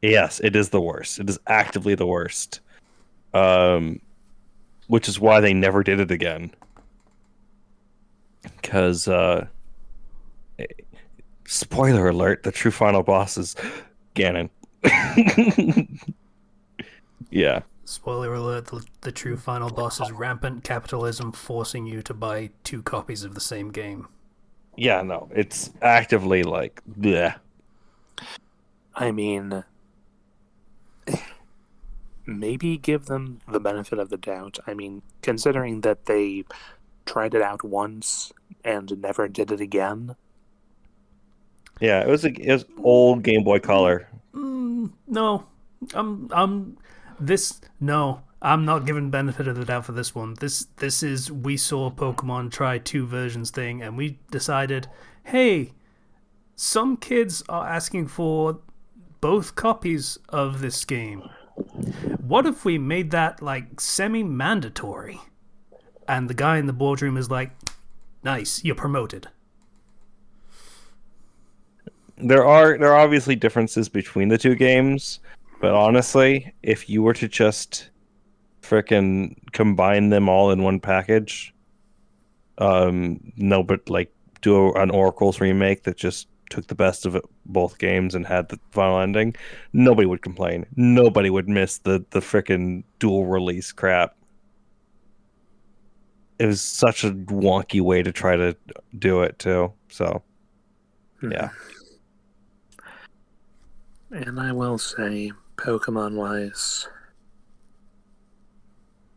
Yes, it is the worst. It is actively the worst. Which is why they never did it again. Because, spoiler alert, the true final boss is Ganon. Yeah. Spoiler alert, the true final boss is rampant capitalism forcing you to buy 2 copies of the same game. Yeah, no, it's actively bleh. I mean, maybe give them the benefit of the doubt. I mean, considering that they tried it out once and never did it again. Yeah, it was old Game Boy Color. No, no. I'm not giving benefit of the doubt for this one. This is we saw Pokemon try 2 versions thing, and we decided, hey, some kids are asking for both copies of this game. What if we made that like semi-mandatory? And the guy in the boardroom is like, nice, you're promoted. There are obviously differences between the two games, but honestly, if you were to just frickin' combine them all in one package, no, but like do an Oracle's remake that just took the best of both games and had the final ending, nobody would complain. Nobody would miss the frickin' dual release crap. It was such a wonky way to try to do it too. So, yeah. And I will say, Pokemon wise,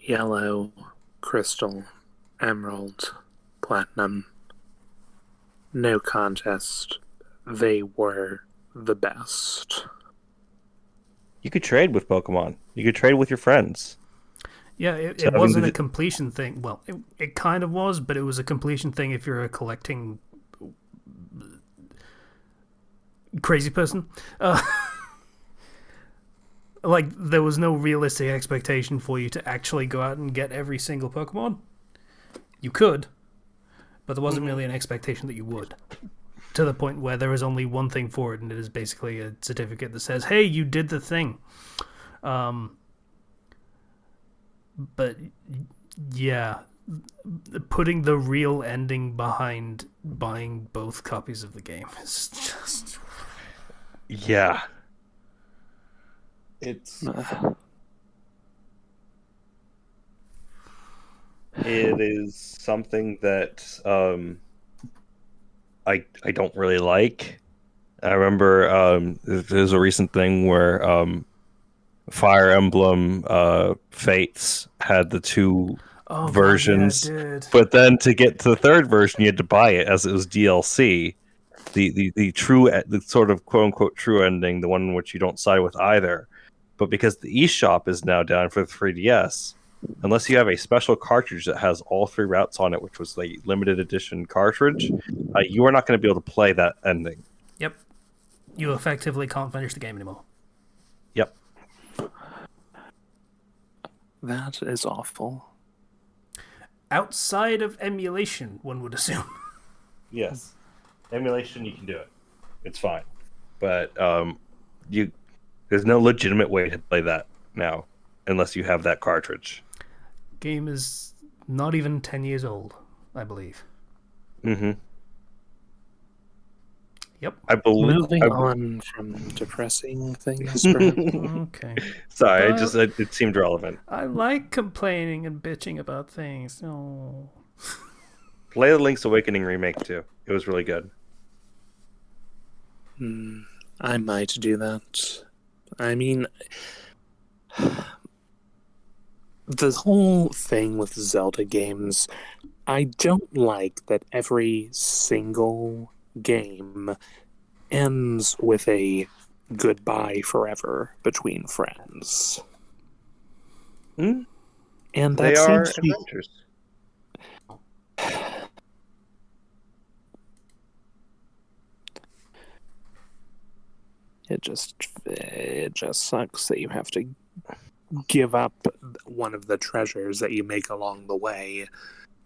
Yellow, Crystal, Emerald, Platinum, no contest. They were the best. You could trade with Pokemon. You could trade with your friends. Yeah, it wasn't a completion thing. Well, it kind of was, but it was a completion thing if you're a collecting crazy person. Like, there was no realistic expectation for you to actually go out and get every single Pokemon. You could, but there wasn't really an expectation that you would. To the point where there is only one thing for it, and it is basically a certificate that says, hey, you did the thing. But yeah, putting the real ending behind buying both copies of the game is just... Yeah. It is something that I don't really like. I remember there's a recent thing where Fire Emblem Fates had the two versions, God, yeah, it did. but then to get to the third version, you had to buy it as it was DLC. The true, the sort of quote unquote true ending, the one in which you don't side with either. But because the eShop is now down for the 3DS, unless you have a special cartridge that has all 3 routes on it, which was the limited edition cartridge, you are not going to be able to play that ending. Yep. You effectively can't finish the game anymore. Yep. That is awful. Outside of emulation, one would assume. Yes. Emulation, you can do it. It's fine. But there's no legitimate way to play that now unless you have that cartridge. Game is not even 10 years old, I believe. Mm-hmm. Yep. Moving on from depressing things, perhaps. Okay. Sorry, it seemed relevant. I like complaining and bitching about things. Oh. Play the Link's Awakening remake too. It was really good. I might do that. I mean, the whole thing with Zelda games, I don't like that every single game ends with a goodbye forever between friends. And that they are seems to be... adventures. It just sucks that you have to give up one of the treasures that you make along the way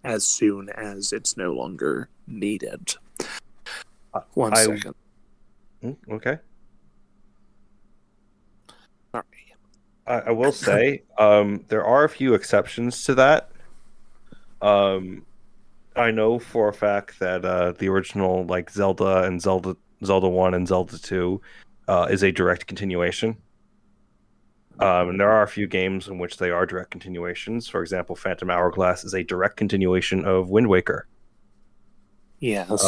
as soon as it's no longer needed. One second. Okay. Sorry. I will say there are a few exceptions to that. I know for a fact that the original like Zelda and Zelda 1 and Zelda 2 is a direct continuation. And there are a few games in which they are direct continuations. For example, Phantom Hourglass is a direct continuation of Wind Waker. Yes.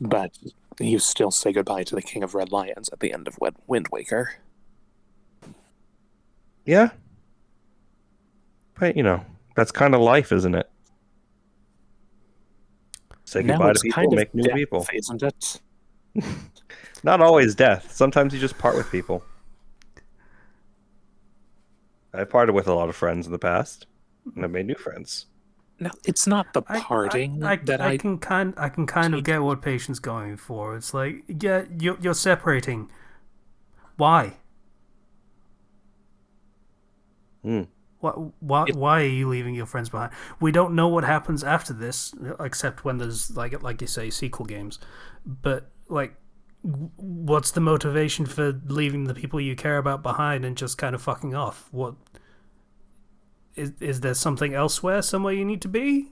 But you still say goodbye to the King of Red Lions at the end of Wind Waker. Yeah. But, that's kind of life, isn't it? Say goodbye to people, make new people. Isn't it? Not always death. Sometimes you just part with people. I've parted with a lot of friends in the past, and I've made new friends. No, it's not the I, parting that I can kind of take. get what Patient's going for. It's like, yeah, you're separating. Why? Hmm. It, Why are you leaving your friends behind? We don't know what happens after this, except when there's like you say, sequel games. But like, what's the motivation for leaving the people you care about behind and just kind of fucking off? What is there something elsewhere, somewhere you need to be?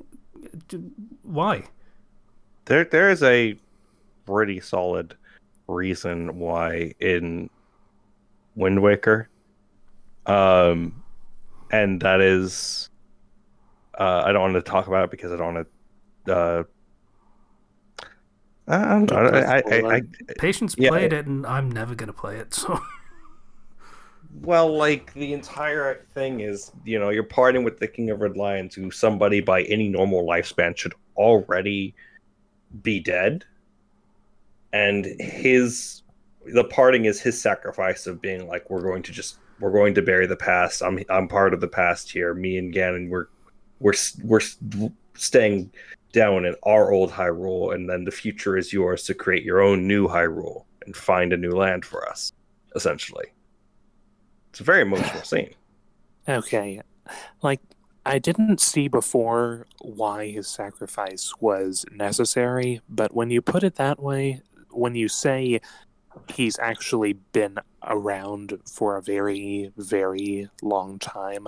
Why? There is a pretty solid reason why in Wind Waker, um, and that is I don't want to talk about it because I don't want to. Give the spoiler. Patience Yeah. played it, and I'm never gonna play it. So Well, like the entire thing is, you're parting with the King of Red Lions, who somebody by any normal lifespan should already be dead, and the parting is his sacrifice of being like, we're going to bury the past. I'm part of the past here. Me and Ganon, we're staying down in our old Hyrule, and then the future is yours to create your own new Hyrule and find a new land for us. Essentially, it's a very emotional scene. Okay, like I didn't see before why his sacrifice was necessary, but when you put it that way, when you say he's actually been around for a very, very long time,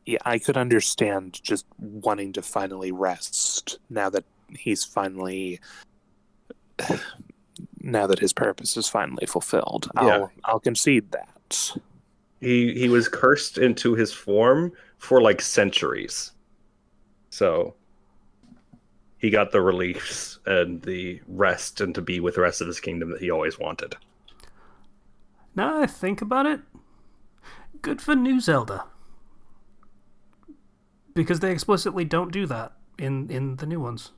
yeah, I could understand just wanting to finally rest now that he's finally now that his purpose is finally fulfilled. Yeah. I'll concede that. He was cursed into his form for like centuries. So he got the reliefs and the rest and to be with the rest of his kingdom that he always wanted. now I think about it, good for New Zelda, because they explicitly don't do that in the new ones.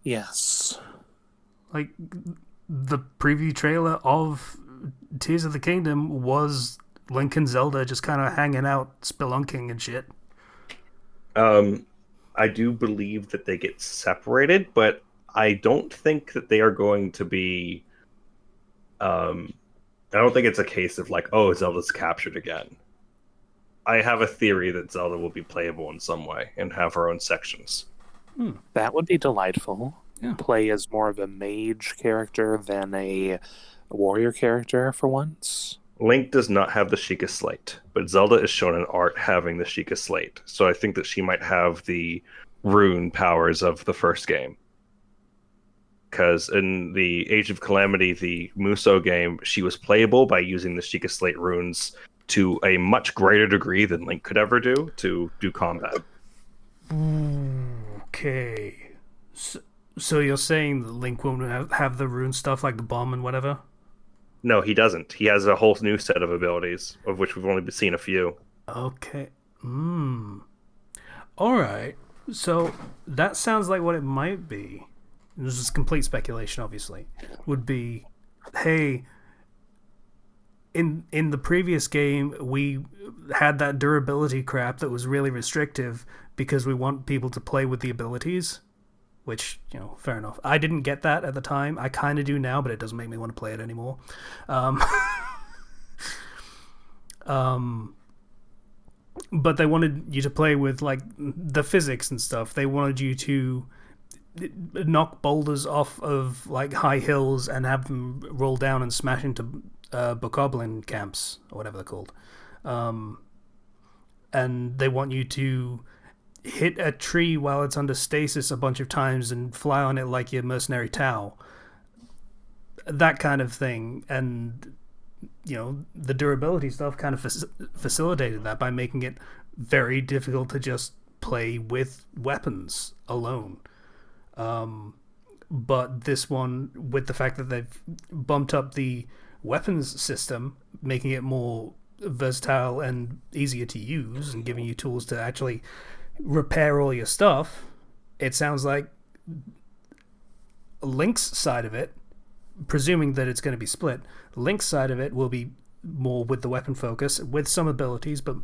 Yes. Like the preview trailer of Tears of the Kingdom was Link and Zelda just kind of hanging out, spelunking and shit. I do believe that they get separated, but I don't think that they are going to be. I don't think it's a case of like, oh, Zelda's captured again. I have a theory that Zelda will be playable in some way and have her own sections. That would be delightful. Yeah. Play as more of a mage character than a warrior character for once. Link does not have the Sheikah Slate, but Zelda is shown in art having the Sheikah Slate. So I think that she might have the rune powers of the first game. Because in the Age of Calamity, the Musou game, she was playable by using the Sheikah Slate runes to a much greater degree than Link could ever do to do combat. Okay. So you're saying that Link won't have the rune stuff like the bomb and whatever? No, he doesn't. He has a whole new set of abilities, of which we've only seen a few. Okay. Alright. So that sounds like what it might be. This is complete speculation, obviously. Would be, hey, in the previous game we had that durability crap that was really restrictive because we want people to play with the abilities. Which, fair enough. I didn't get that at the time. I kind of do now, but it doesn't make me want to play it anymore. But they wanted you to play with, like, the physics and stuff. They wanted you to knock boulders off of, like, high hills and have them roll down and smash into bokoblin camps, or whatever they're called. And they want you to hit a tree while it's under stasis a bunch of times and fly on it like your mercenary Tau. That kind of thing. And, the durability stuff kind of facilitated that by making it very difficult to just play with weapons alone. But this one, with the fact that they've bumped up the weapons system, making it more versatile and easier to use and giving you tools to actually repair all your stuff, it sounds like Link's side of it, presuming that it's going to be split, Link's side of it will be more with the weapon focus, with some abilities, but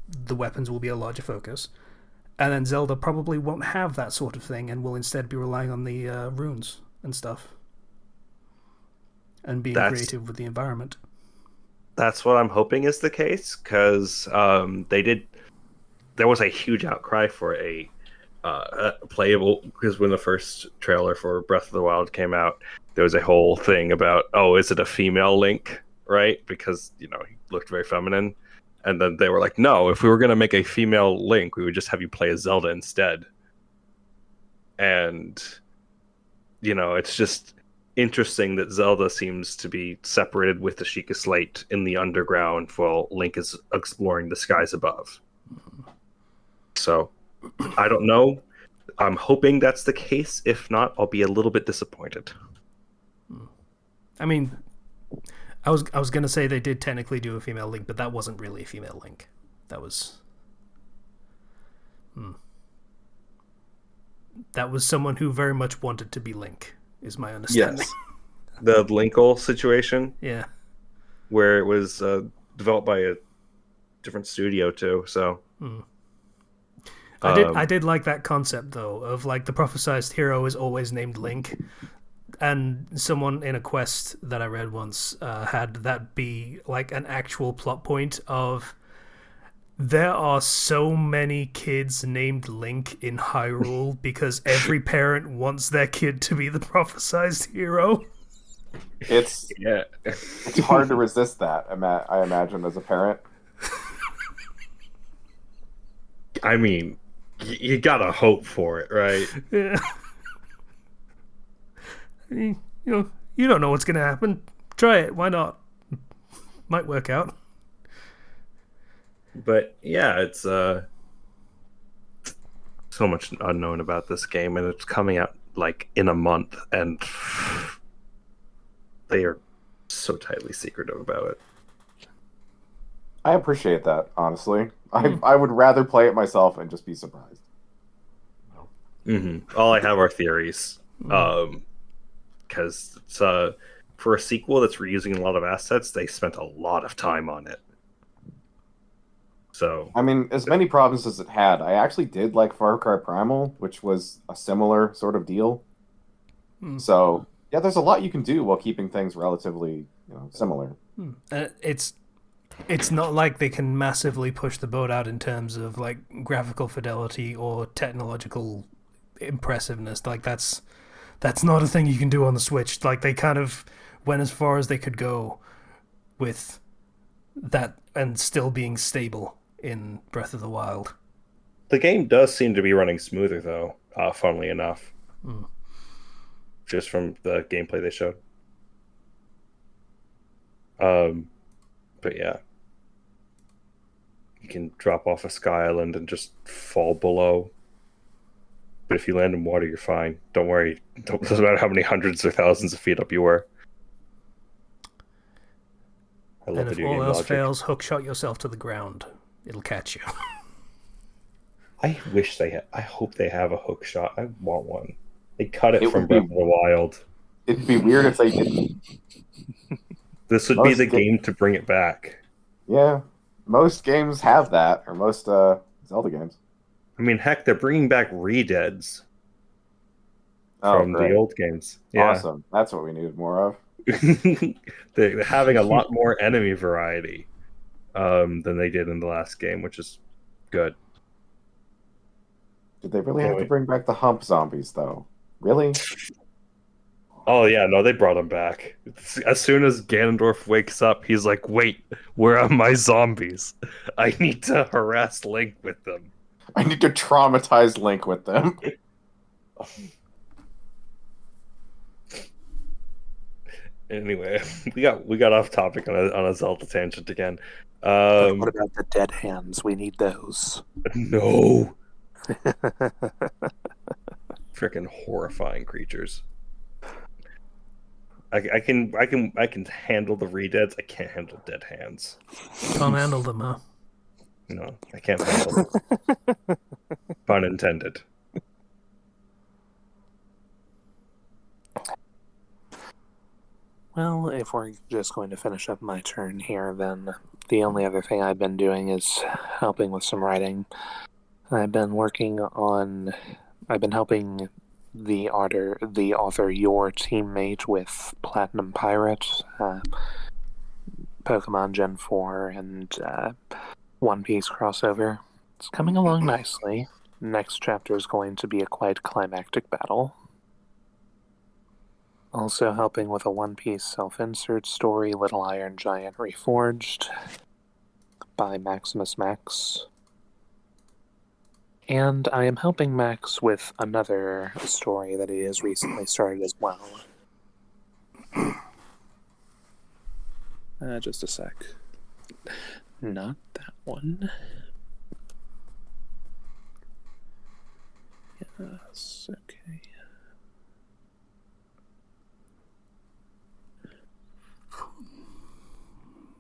the weapons will be a larger focus. And then Zelda probably won't have that sort of thing and will instead be relying on the runes and stuff. And being creative with the environment. That's what I'm hoping is the case, because there was a huge outcry for a playable, because when the first trailer for Breath of the Wild came out, there was a whole thing about, oh, is it a female Link, right? Because, he looked very feminine. And then they were like, no, if we were going to make a female Link, we would just have you play as Zelda instead. And, it's just interesting that Zelda seems to be separated with the Sheikah Slate in the underground while Link is exploring the skies above. So, I don't know. I'm hoping that's the case. If not, I'll be a little bit disappointed. I mean, I was going to say they did technically do a female Link, but that wasn't really a female Link. That was... That was someone who very much wanted to be Link, is my understanding. Yes. The Linkle situation? Yeah. Where it was developed by a different studio, too, so... I did like that concept, though, of, the prophesized hero is always named Link. And someone in a quest that I read once had that be, an actual plot point of... There are so many kids named Link in Hyrule because every parent wants their kid to be the prophesized hero. It's hard to resist that, I imagine, as a parent. I mean, you gotta hope for it, right? Yeah. I mean, you don't know what's gonna happen. Try it. Why not? Might work out. But yeah, it's so much unknown about this game, and it's coming out in a month, and they are so tightly secretive about it. I appreciate that, honestly. I would rather play it myself and just be surprised. All I have are theories, because it's for a sequel that's reusing a lot of assets, they spent a lot of time on it. So, I mean, as many problems as it had, I actually did like Far Cry Primal, which was a similar sort of deal. So, yeah, there's a lot you can do while keeping things relatively, similar. It's not like they can massively push the boat out in terms of graphical fidelity or technological impressiveness. That's not a thing you can do on the Switch. They kind of went as far as they could go with that and still being stable in Breath of the Wild. The game does seem to be running smoother, though, funnily enough. Just from the gameplay they showed. But yeah. You can drop off a sky island and just fall below. But if you land in water, you're fine. Don't worry. It doesn't matter how many hundreds or thousands of feet up you were. I love and if video all game else logic. fails, hookshot yourself to the ground. It'll catch you. I wish they had. I hope they have a hook shot. I want one. They cut it It from would be- Breath of the Wild. It'd be weird if they didn't. This would be Most the ga- game to bring it back. Yeah, most games have that, or most Zelda games. I mean, heck, they're bringing back Redeads Oh, from great. the old games. Yeah. Awesome. That's what we needed more of. They're having a lot more enemy variety than they did in the last game, which is good. Did they really have to bring back the hump zombies, though? Really? Oh, yeah, no, they brought him back. As soon as Ganondorf wakes up, he's like, wait, where are my zombies? I need to harass Link with them. I need to traumatize Link with them. Anyway, we got off topic on a Zelda tangent again. But what about the dead hands? We need those. No. Freaking horrifying creatures. I can handle the Redeads. I can't handle dead hands. Can't handle them, huh? No, I can't handle them. Pun intended. Well, if we're just going to finish up my turn here, then the only other thing I've been doing is helping with some writing. I've been helping the author, your teammate with Platinum Pirate, Pokemon Gen 4, and One Piece crossover. It's coming along nicely. Next chapter is going to be a quite climactic battle. Also helping with a One Piece self-insert story, Little Iron Giant Reforged, by Maximus Max. And I am helping Max with another story that he has recently started as well. Just a sec. Not that one. Yes, okay.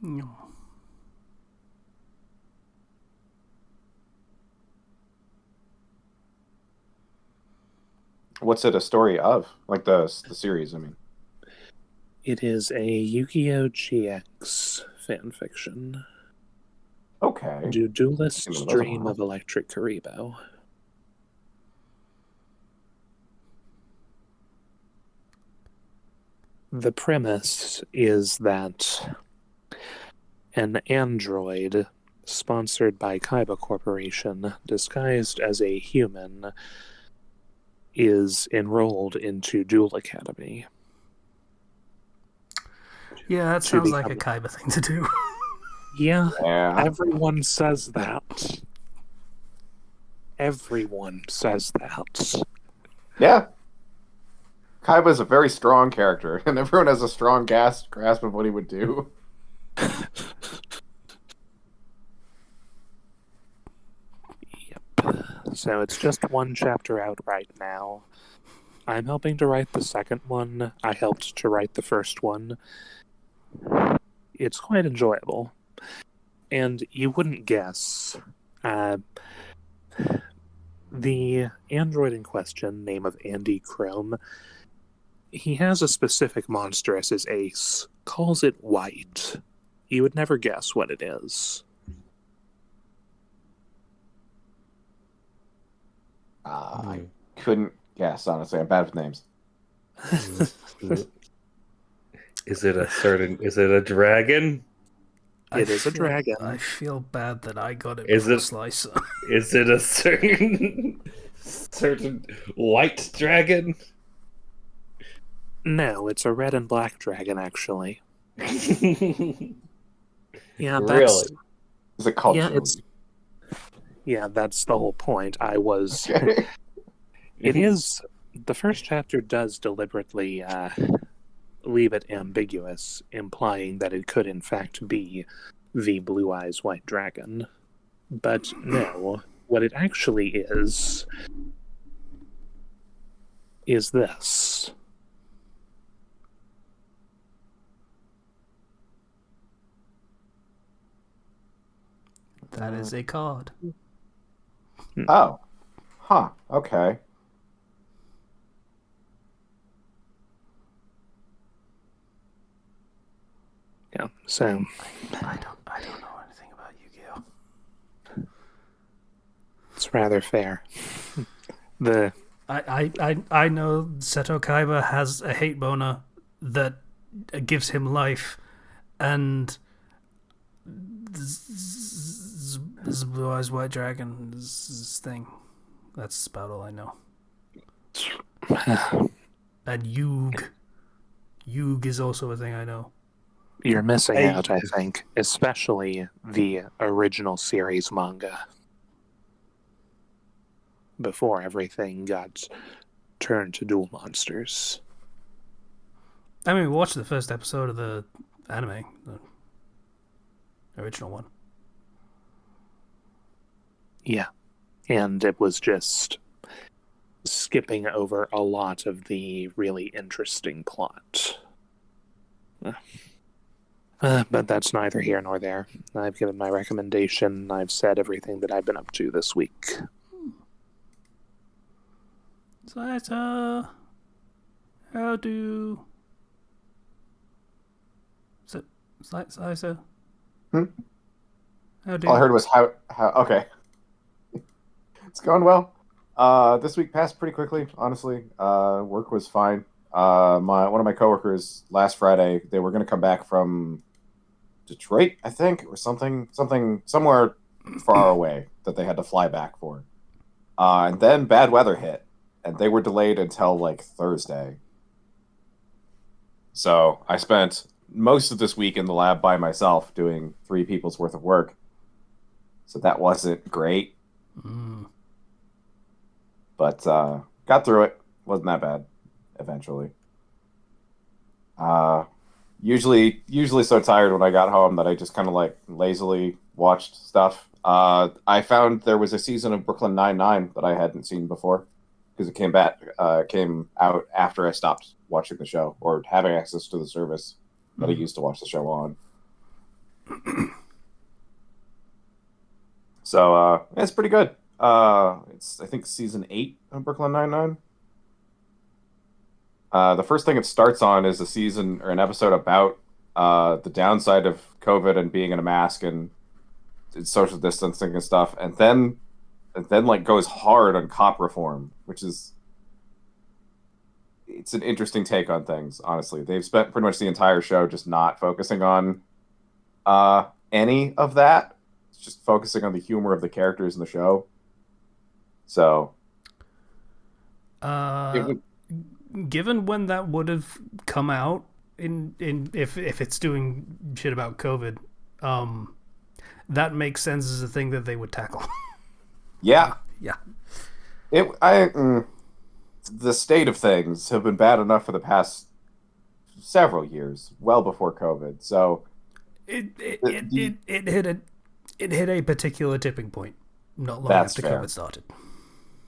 No. What's it a story of? Like the series, I mean. It is a Yu-Gi-Oh! GX fanfiction. Okay. Do Duelist's Give me those Dream one. of Electric Karibo. The premise is that an android sponsored by Kaiba Corporation, disguised as a human, is enrolled into Duel Academy. Yeah, that sounds like a Kaiba thing to do. Yeah, Yeah. everyone says that. Everyone says that. Yeah. Kaiba's a very strong character, and everyone has a strong grasp of what he would do. Yep. So it's just one chapter out right now. I'm helping to write the second one. I helped to write the first one. It's quite enjoyable. And you wouldn't guess. The android in question, name of Andy Chrome, he has a specific monster as his ace, calls it white. You would never guess what it is. I couldn't guess, honestly. I'm bad with names. Is it a dragon? It is a dragon. I feel bad that I got it Is before it- Slicer. Is it a certain white dragon? No, it's a red and black dragon, actually. Yeah, that's... Really? Is it called Yeah, Joey? that's the whole point. Okay. It is... The first chapter does deliberately leave it ambiguous, implying that it could in fact be the Blue Eyes White Dragon. But no, what it actually is this. That is a card. Oh. Huh. Okay. Yeah, so... I don't know anything about Yu-Gi-Oh. It's rather fair. I know Seto Kaiba has a hate boner that gives him life, and this Blue Eyes White Dragon is his thing. That's about all I know. And Yug is also a thing I know. You're missing out, I think, especially the original series manga. Before everything got turned to dual monsters. I mean, we watched the first episode of the anime, the original one. Yeah, and it was just skipping over a lot of the really interesting plot. But that's neither here nor there. I've given my recommendation. I've said everything that I've been up to this week. So that's how do Sizer? Hmm? How do All I you? heard was how. Okay, it's going well. This week passed pretty quickly, honestly. Work was fine. My one of my coworkers last Friday, they were going to come back from Detroit, I think, or somewhere far away that they had to fly back for. And then bad weather hit, and they were delayed until like Thursday. So I spent most of this week in the lab by myself doing three people's worth of work. So that wasn't great, Mm. but got through it. Wasn't that bad eventually. Uh, usually so tired when I got home that I just kind of like lazily watched stuff. I found there was a season of Brooklyn Nine-Nine that I hadn't seen before because it came out after I stopped watching the show or having access to the service that I used to watch the show on. So it's pretty good. It's I think season 8 of Brooklyn Nine-Nine. The first thing it starts on is a season or an episode about the downside of COVID and being in a mask and social distancing and stuff, and then like goes hard on cop reform, which is it's an interesting take on things. Honestly, they've spent pretty much the entire show just not focusing on any of that. It's just focusing on the humor of the characters in the show. So it Uh, would, given when that would have come out, in if it's doing shit about COVID, um, that makes sense as a thing that they would tackle. yeah. Yeah. It I The state of things have been bad enough for the past several years, well before COVID. So It it, the, it, the it, it hit a it hit a particular tipping point not long that's after fair. COVID started.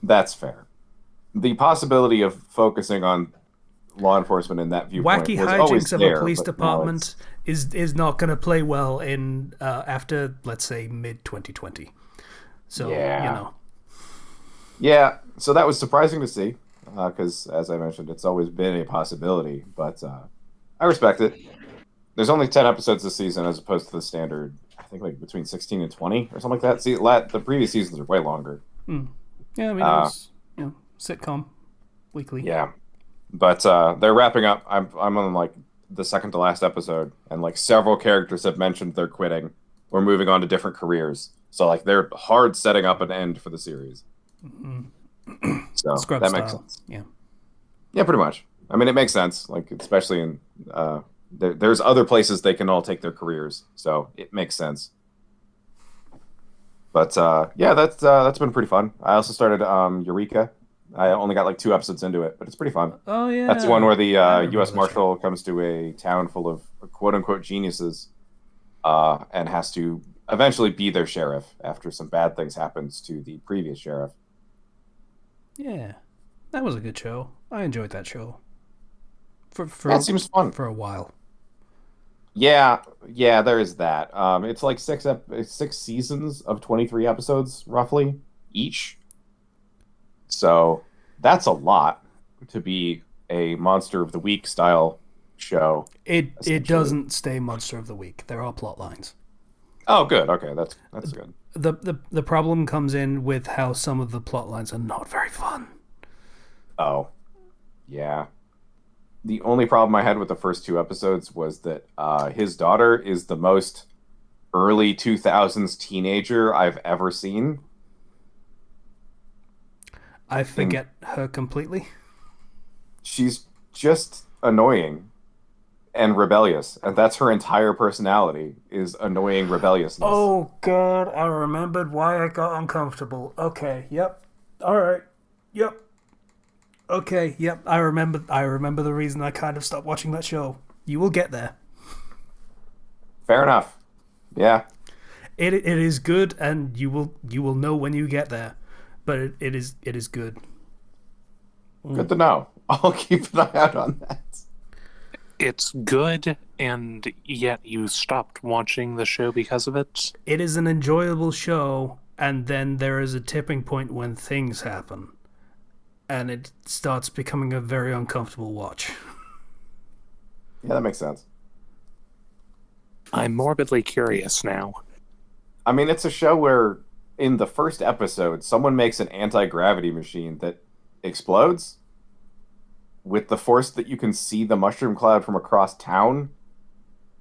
That's fair. The possibility of focusing on law enforcement in that viewpoint Wacky was always hijinks of a there, police but now it's department is not going to play well in after, let's say, mid 2020. So yeah, yeah. So that was surprising to see because, as I mentioned, it's always been a possibility. But I respect it. There's only 10 episodes this season, as opposed to the standard. I think like between 16 and 20 or something like that. See, the previous seasons are way longer. yeah, I mean it Uh, was sitcom weekly. yeah, but they're wrapping up. I'm on like the second to last episode, and like several characters have mentioned they're quitting or moving on to different careers. So like they're hard setting up an end for the series. So Scrub that makes style. sense. Yeah. Yeah, pretty much. I mean, it makes sense. Like especially in there's other places they can all take their careers, so it makes sense. But yeah, that's been pretty fun. I also started Eureka. I only got like 2 episodes into it, but it's pretty fun. Oh That's the one yeah, where the I remember U.S. that show. Marshal comes to a town full of quote unquote geniuses and has to eventually be their sheriff after some bad things happens to the previous sheriff. Yeah, that was a good show. I enjoyed that show That seems fun. for a while. Yeah, yeah, there is that. It's like 6 seasons of 23 episodes roughly each. So that's a lot to be a Monster of the Week style show. It Essentially. doesn't stay Monster of the Week. There are plot lines. Oh, good. Okay, that's good. The problem comes in with how some of the plot lines are not very fun. Oh, yeah. The only problem I had with the first 2 episodes was that his daughter is the most early 2000s teenager I've ever seen. I forget her completely. She's just annoying and rebellious, and that's her entire personality is annoying rebelliousness. Oh god, I remembered why I got uncomfortable. Okay, yep. Alright. Yep. Okay, yep. I remember the reason I kind of stopped watching that show. You will get there. Fair enough. Yeah. It is good, and you will know when you get there. But it is good. Good to know. I'll keep an eye out on that. It's good, and yet you stopped watching the show because of it. It is an enjoyable show, and then there is a tipping point when things happen, and it starts becoming a very uncomfortable watch. Yeah, that makes sense. I'm morbidly curious now. I mean, it's a show where in the first episode, someone makes an anti-gravity machine that explodes with the force that you can see the mushroom cloud from across town.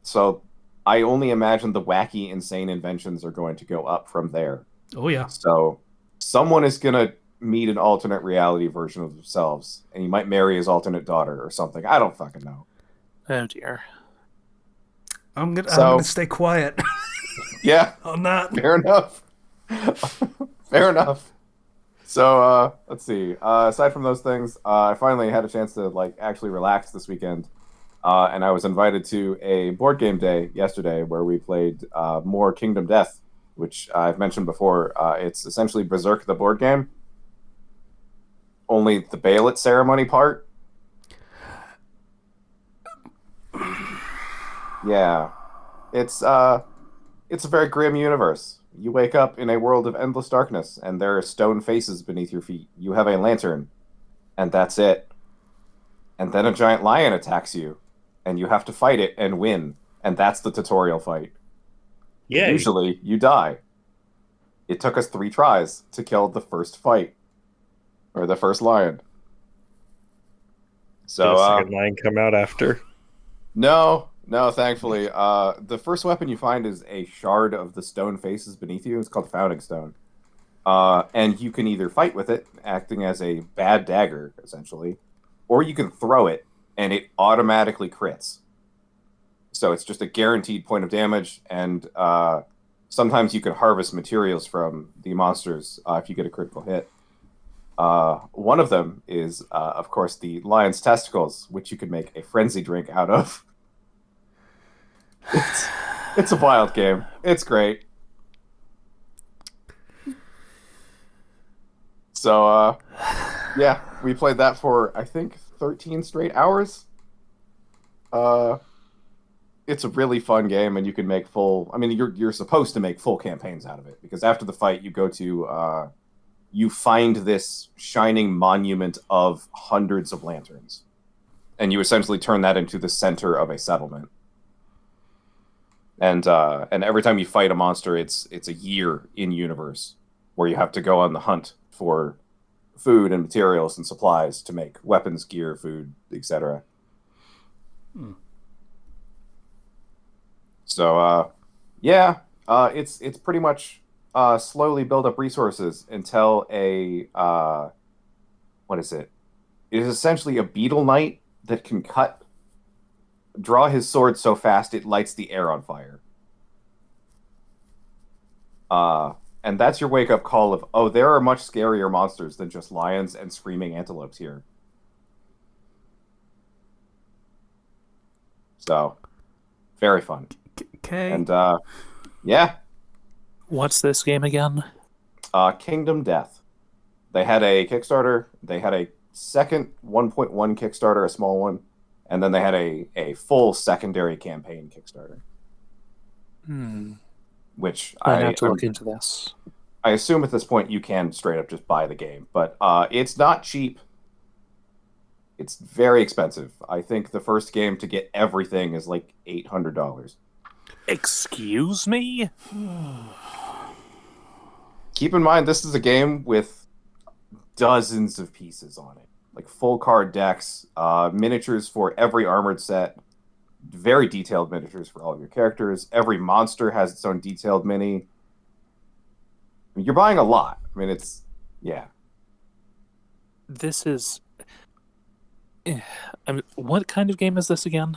So I only imagine the wacky, insane inventions are going to go up from there. Oh yeah. So someone is going to meet an alternate reality version of themselves, and he might marry his alternate daughter or something. I don't fucking know. Oh dear. I'm gonna So stay quiet yeah, on that. fair enough. Fair enough. So let's see. Aside from those things, I finally had a chance to like actually relax this weekend, and I was invited to a board game day yesterday where we played more Kingdom Death, which I've mentioned before. It's essentially Berserk the board game, only the ballot ceremony part. Yeah, it's a very grim universe. You wake up in a world of endless darkness, and there are stone faces beneath your feet. You have a lantern, and that's it. And then a giant lion attacks you, and you have to fight it and win, and that's the tutorial fight. Yay. Usually, you die. It took us 3 tries to kill the first fight, or the first lion. Did So, a second line come out after? no, thankfully. The first weapon you find is a shard of the stone faces beneath you. It's called Founding Stone. And you can either fight with it, acting as a bad dagger, essentially, or you can throw it, and it automatically crits. So it's just a guaranteed point of damage, and sometimes you can harvest materials from the monsters if you get a critical hit. One of them is, of course, the lion's testicles, which you can make a frenzy drink out of. It's a wild game. It's great. So, yeah, we played that for, I think, 13 straight hours. It's a really fun game, and you can make full... I mean, you're supposed to make full campaigns out of it, because after the fight, you go to... you find this shining monument of hundreds of lanterns, and you essentially turn that into the center of a settlement. And every time you fight a monster, it's a year in universe where you have to go on the hunt for food and materials and supplies to make weapons, gear, food, etc. So yeah, it's pretty much slowly build up resources until a what is it? It is essentially a beetle knight that can draw his sword so fast it lights the air on fire. And that's your wake-up call of, oh, there are much scarier monsters than just lions and screaming antelopes here. So, very fun. Okay. And, yeah, What's this game again? Kingdom Death. They had a Kickstarter. They had a second 1.1 Kickstarter, a small one. And then they had a full secondary campaign Kickstarter. Which I have to look into this. I assume at this point you can straight up just buy the game. But it's not cheap. It's very expensive. I think the first game to get everything is like $800. Excuse me? Keep in mind, this is a game with dozens of pieces on it. Like full card decks, miniatures for every armored set, very detailed miniatures for all of your characters. Every monster has its own detailed mini. I mean, you're buying a lot. I mean, it's... Yeah. This is... I mean, what kind of game is this again?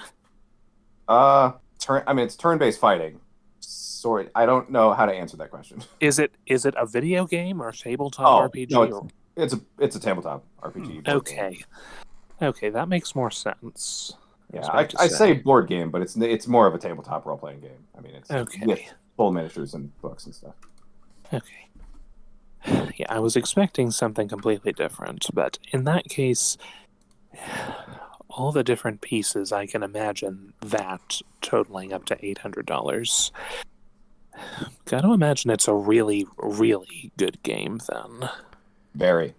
It's turn-based fighting. Sorry, I don't know how to answer that question. Is it a video game or a tabletop RPG? No, it's a tabletop RPG. Okay. Okay, that makes more sense. Yeah, I say board game, but it's more of a tabletop role-playing game. I mean, it's with full miniatures and books and stuff. Okay. Yeah, I was expecting something completely different, but in that case, all the different pieces, I can imagine that totaling up to $800. Gotta imagine it's a really, really good game, then. Very.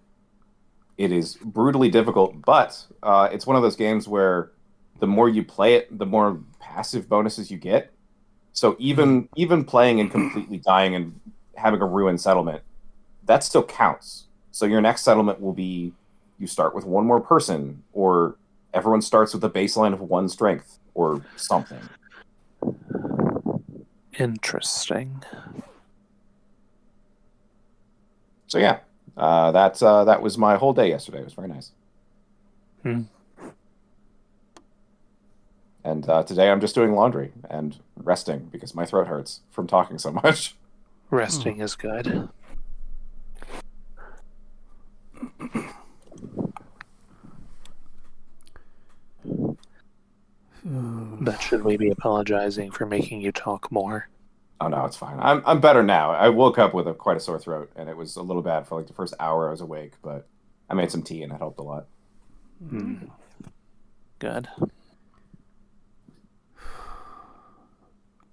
It is brutally difficult, but it's one of those games where the more you play it, the more passive bonuses you get. So even playing and completely dying and having a ruined settlement, that still counts. So your next settlement will be you start with one more person, or everyone starts with a baseline of 1 strength, or something. Interesting. So yeah, that was my whole day yesterday. It was very nice. Hmm. And today I'm just doing laundry and resting because my throat hurts from talking so much. Resting is good. But should we be apologizing for making you talk more? Oh no, it's fine. I'm better now. I woke up with quite a sore throat, and it was a little bad for like the first hour I was awake. But I made some tea, and it helped a lot. Good.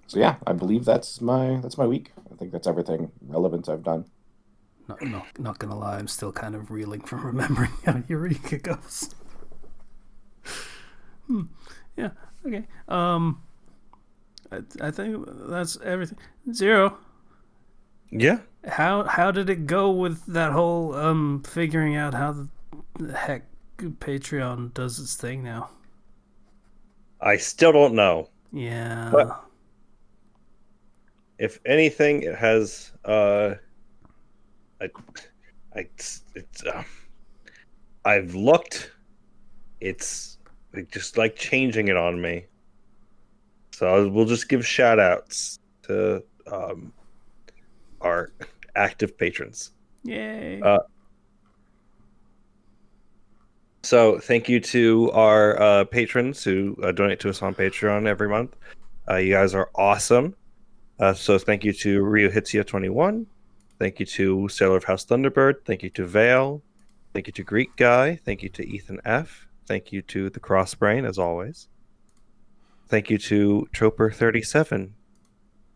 So yeah, I believe that's my week. I think that's everything relevant I've done. Not gonna lie, I'm still kind of reeling from remembering how Eureka goes. Yeah. Okay. I think that's everything. Zero. Yeah. How did it go with that whole figuring out how the heck Patreon does its thing now? I still don't know. Yeah. But if anything, it has I've looked. It's just like changing it on me. So we'll just give shout outs to our active patrons. Yay. So thank you to our patrons who donate to us on Patreon every month. You guys are awesome. So thank you to Rio Hitsia 21. Thank you to Sailor of House Thunderbird. Thank you to Vale. Thank you to Greek Guy. Thank you to Ethan F. Thank you to the Crossbrain, as always. Thank you to Troper 37.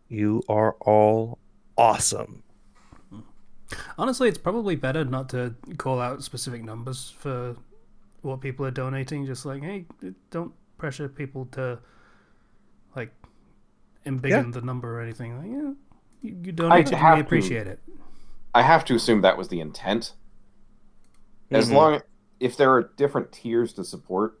You are all awesome. Honestly, it's probably better not to call out specific numbers for what people are donating. Just like, hey, don't pressure people to like embiggen the number or anything. Like, yeah, you donate it, and we appreciate it. I have to assume that was the intent. As if there are different tiers to support,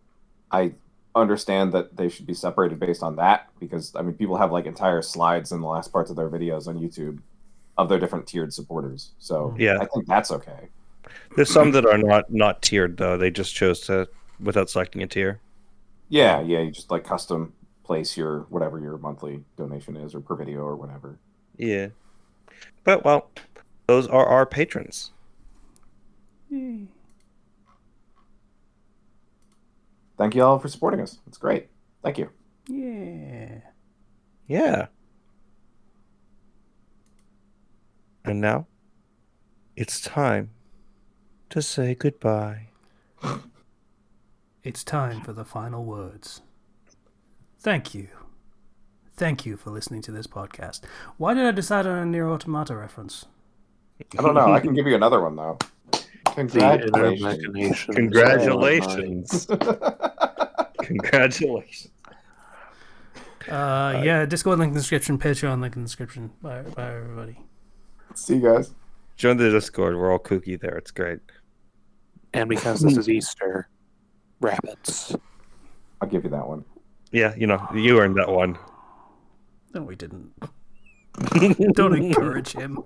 I understand that they should be separated based on that, because I mean people have like entire slides in the last parts of their videos on YouTube of their different tiered supporters. So yeah, I think that's okay. There's some that are not tiered though. They just chose to without selecting a tier. Yeah, you just like custom place your whatever your monthly donation is or per video or whatever. Yeah. But well, those are our patrons. Yay. Thank you all for supporting us. It's great. Thank you. Yeah. Yeah. And now, it's time to say goodbye. It's time for the final words. Thank you. Thank you for listening to this podcast. Why did I decide on a Nier Automata reference? I don't know. I can give you another one though. Congratulations. Congratulations. Congratulations. Yeah, Discord link in the description, Patreon link in the description. Bye everybody. See you guys. Join the Discord. We're all kooky there. It's great. And because this is Easter, rabbits. I'll give you that one. Yeah, you earned that one. No, we didn't. Don't encourage him.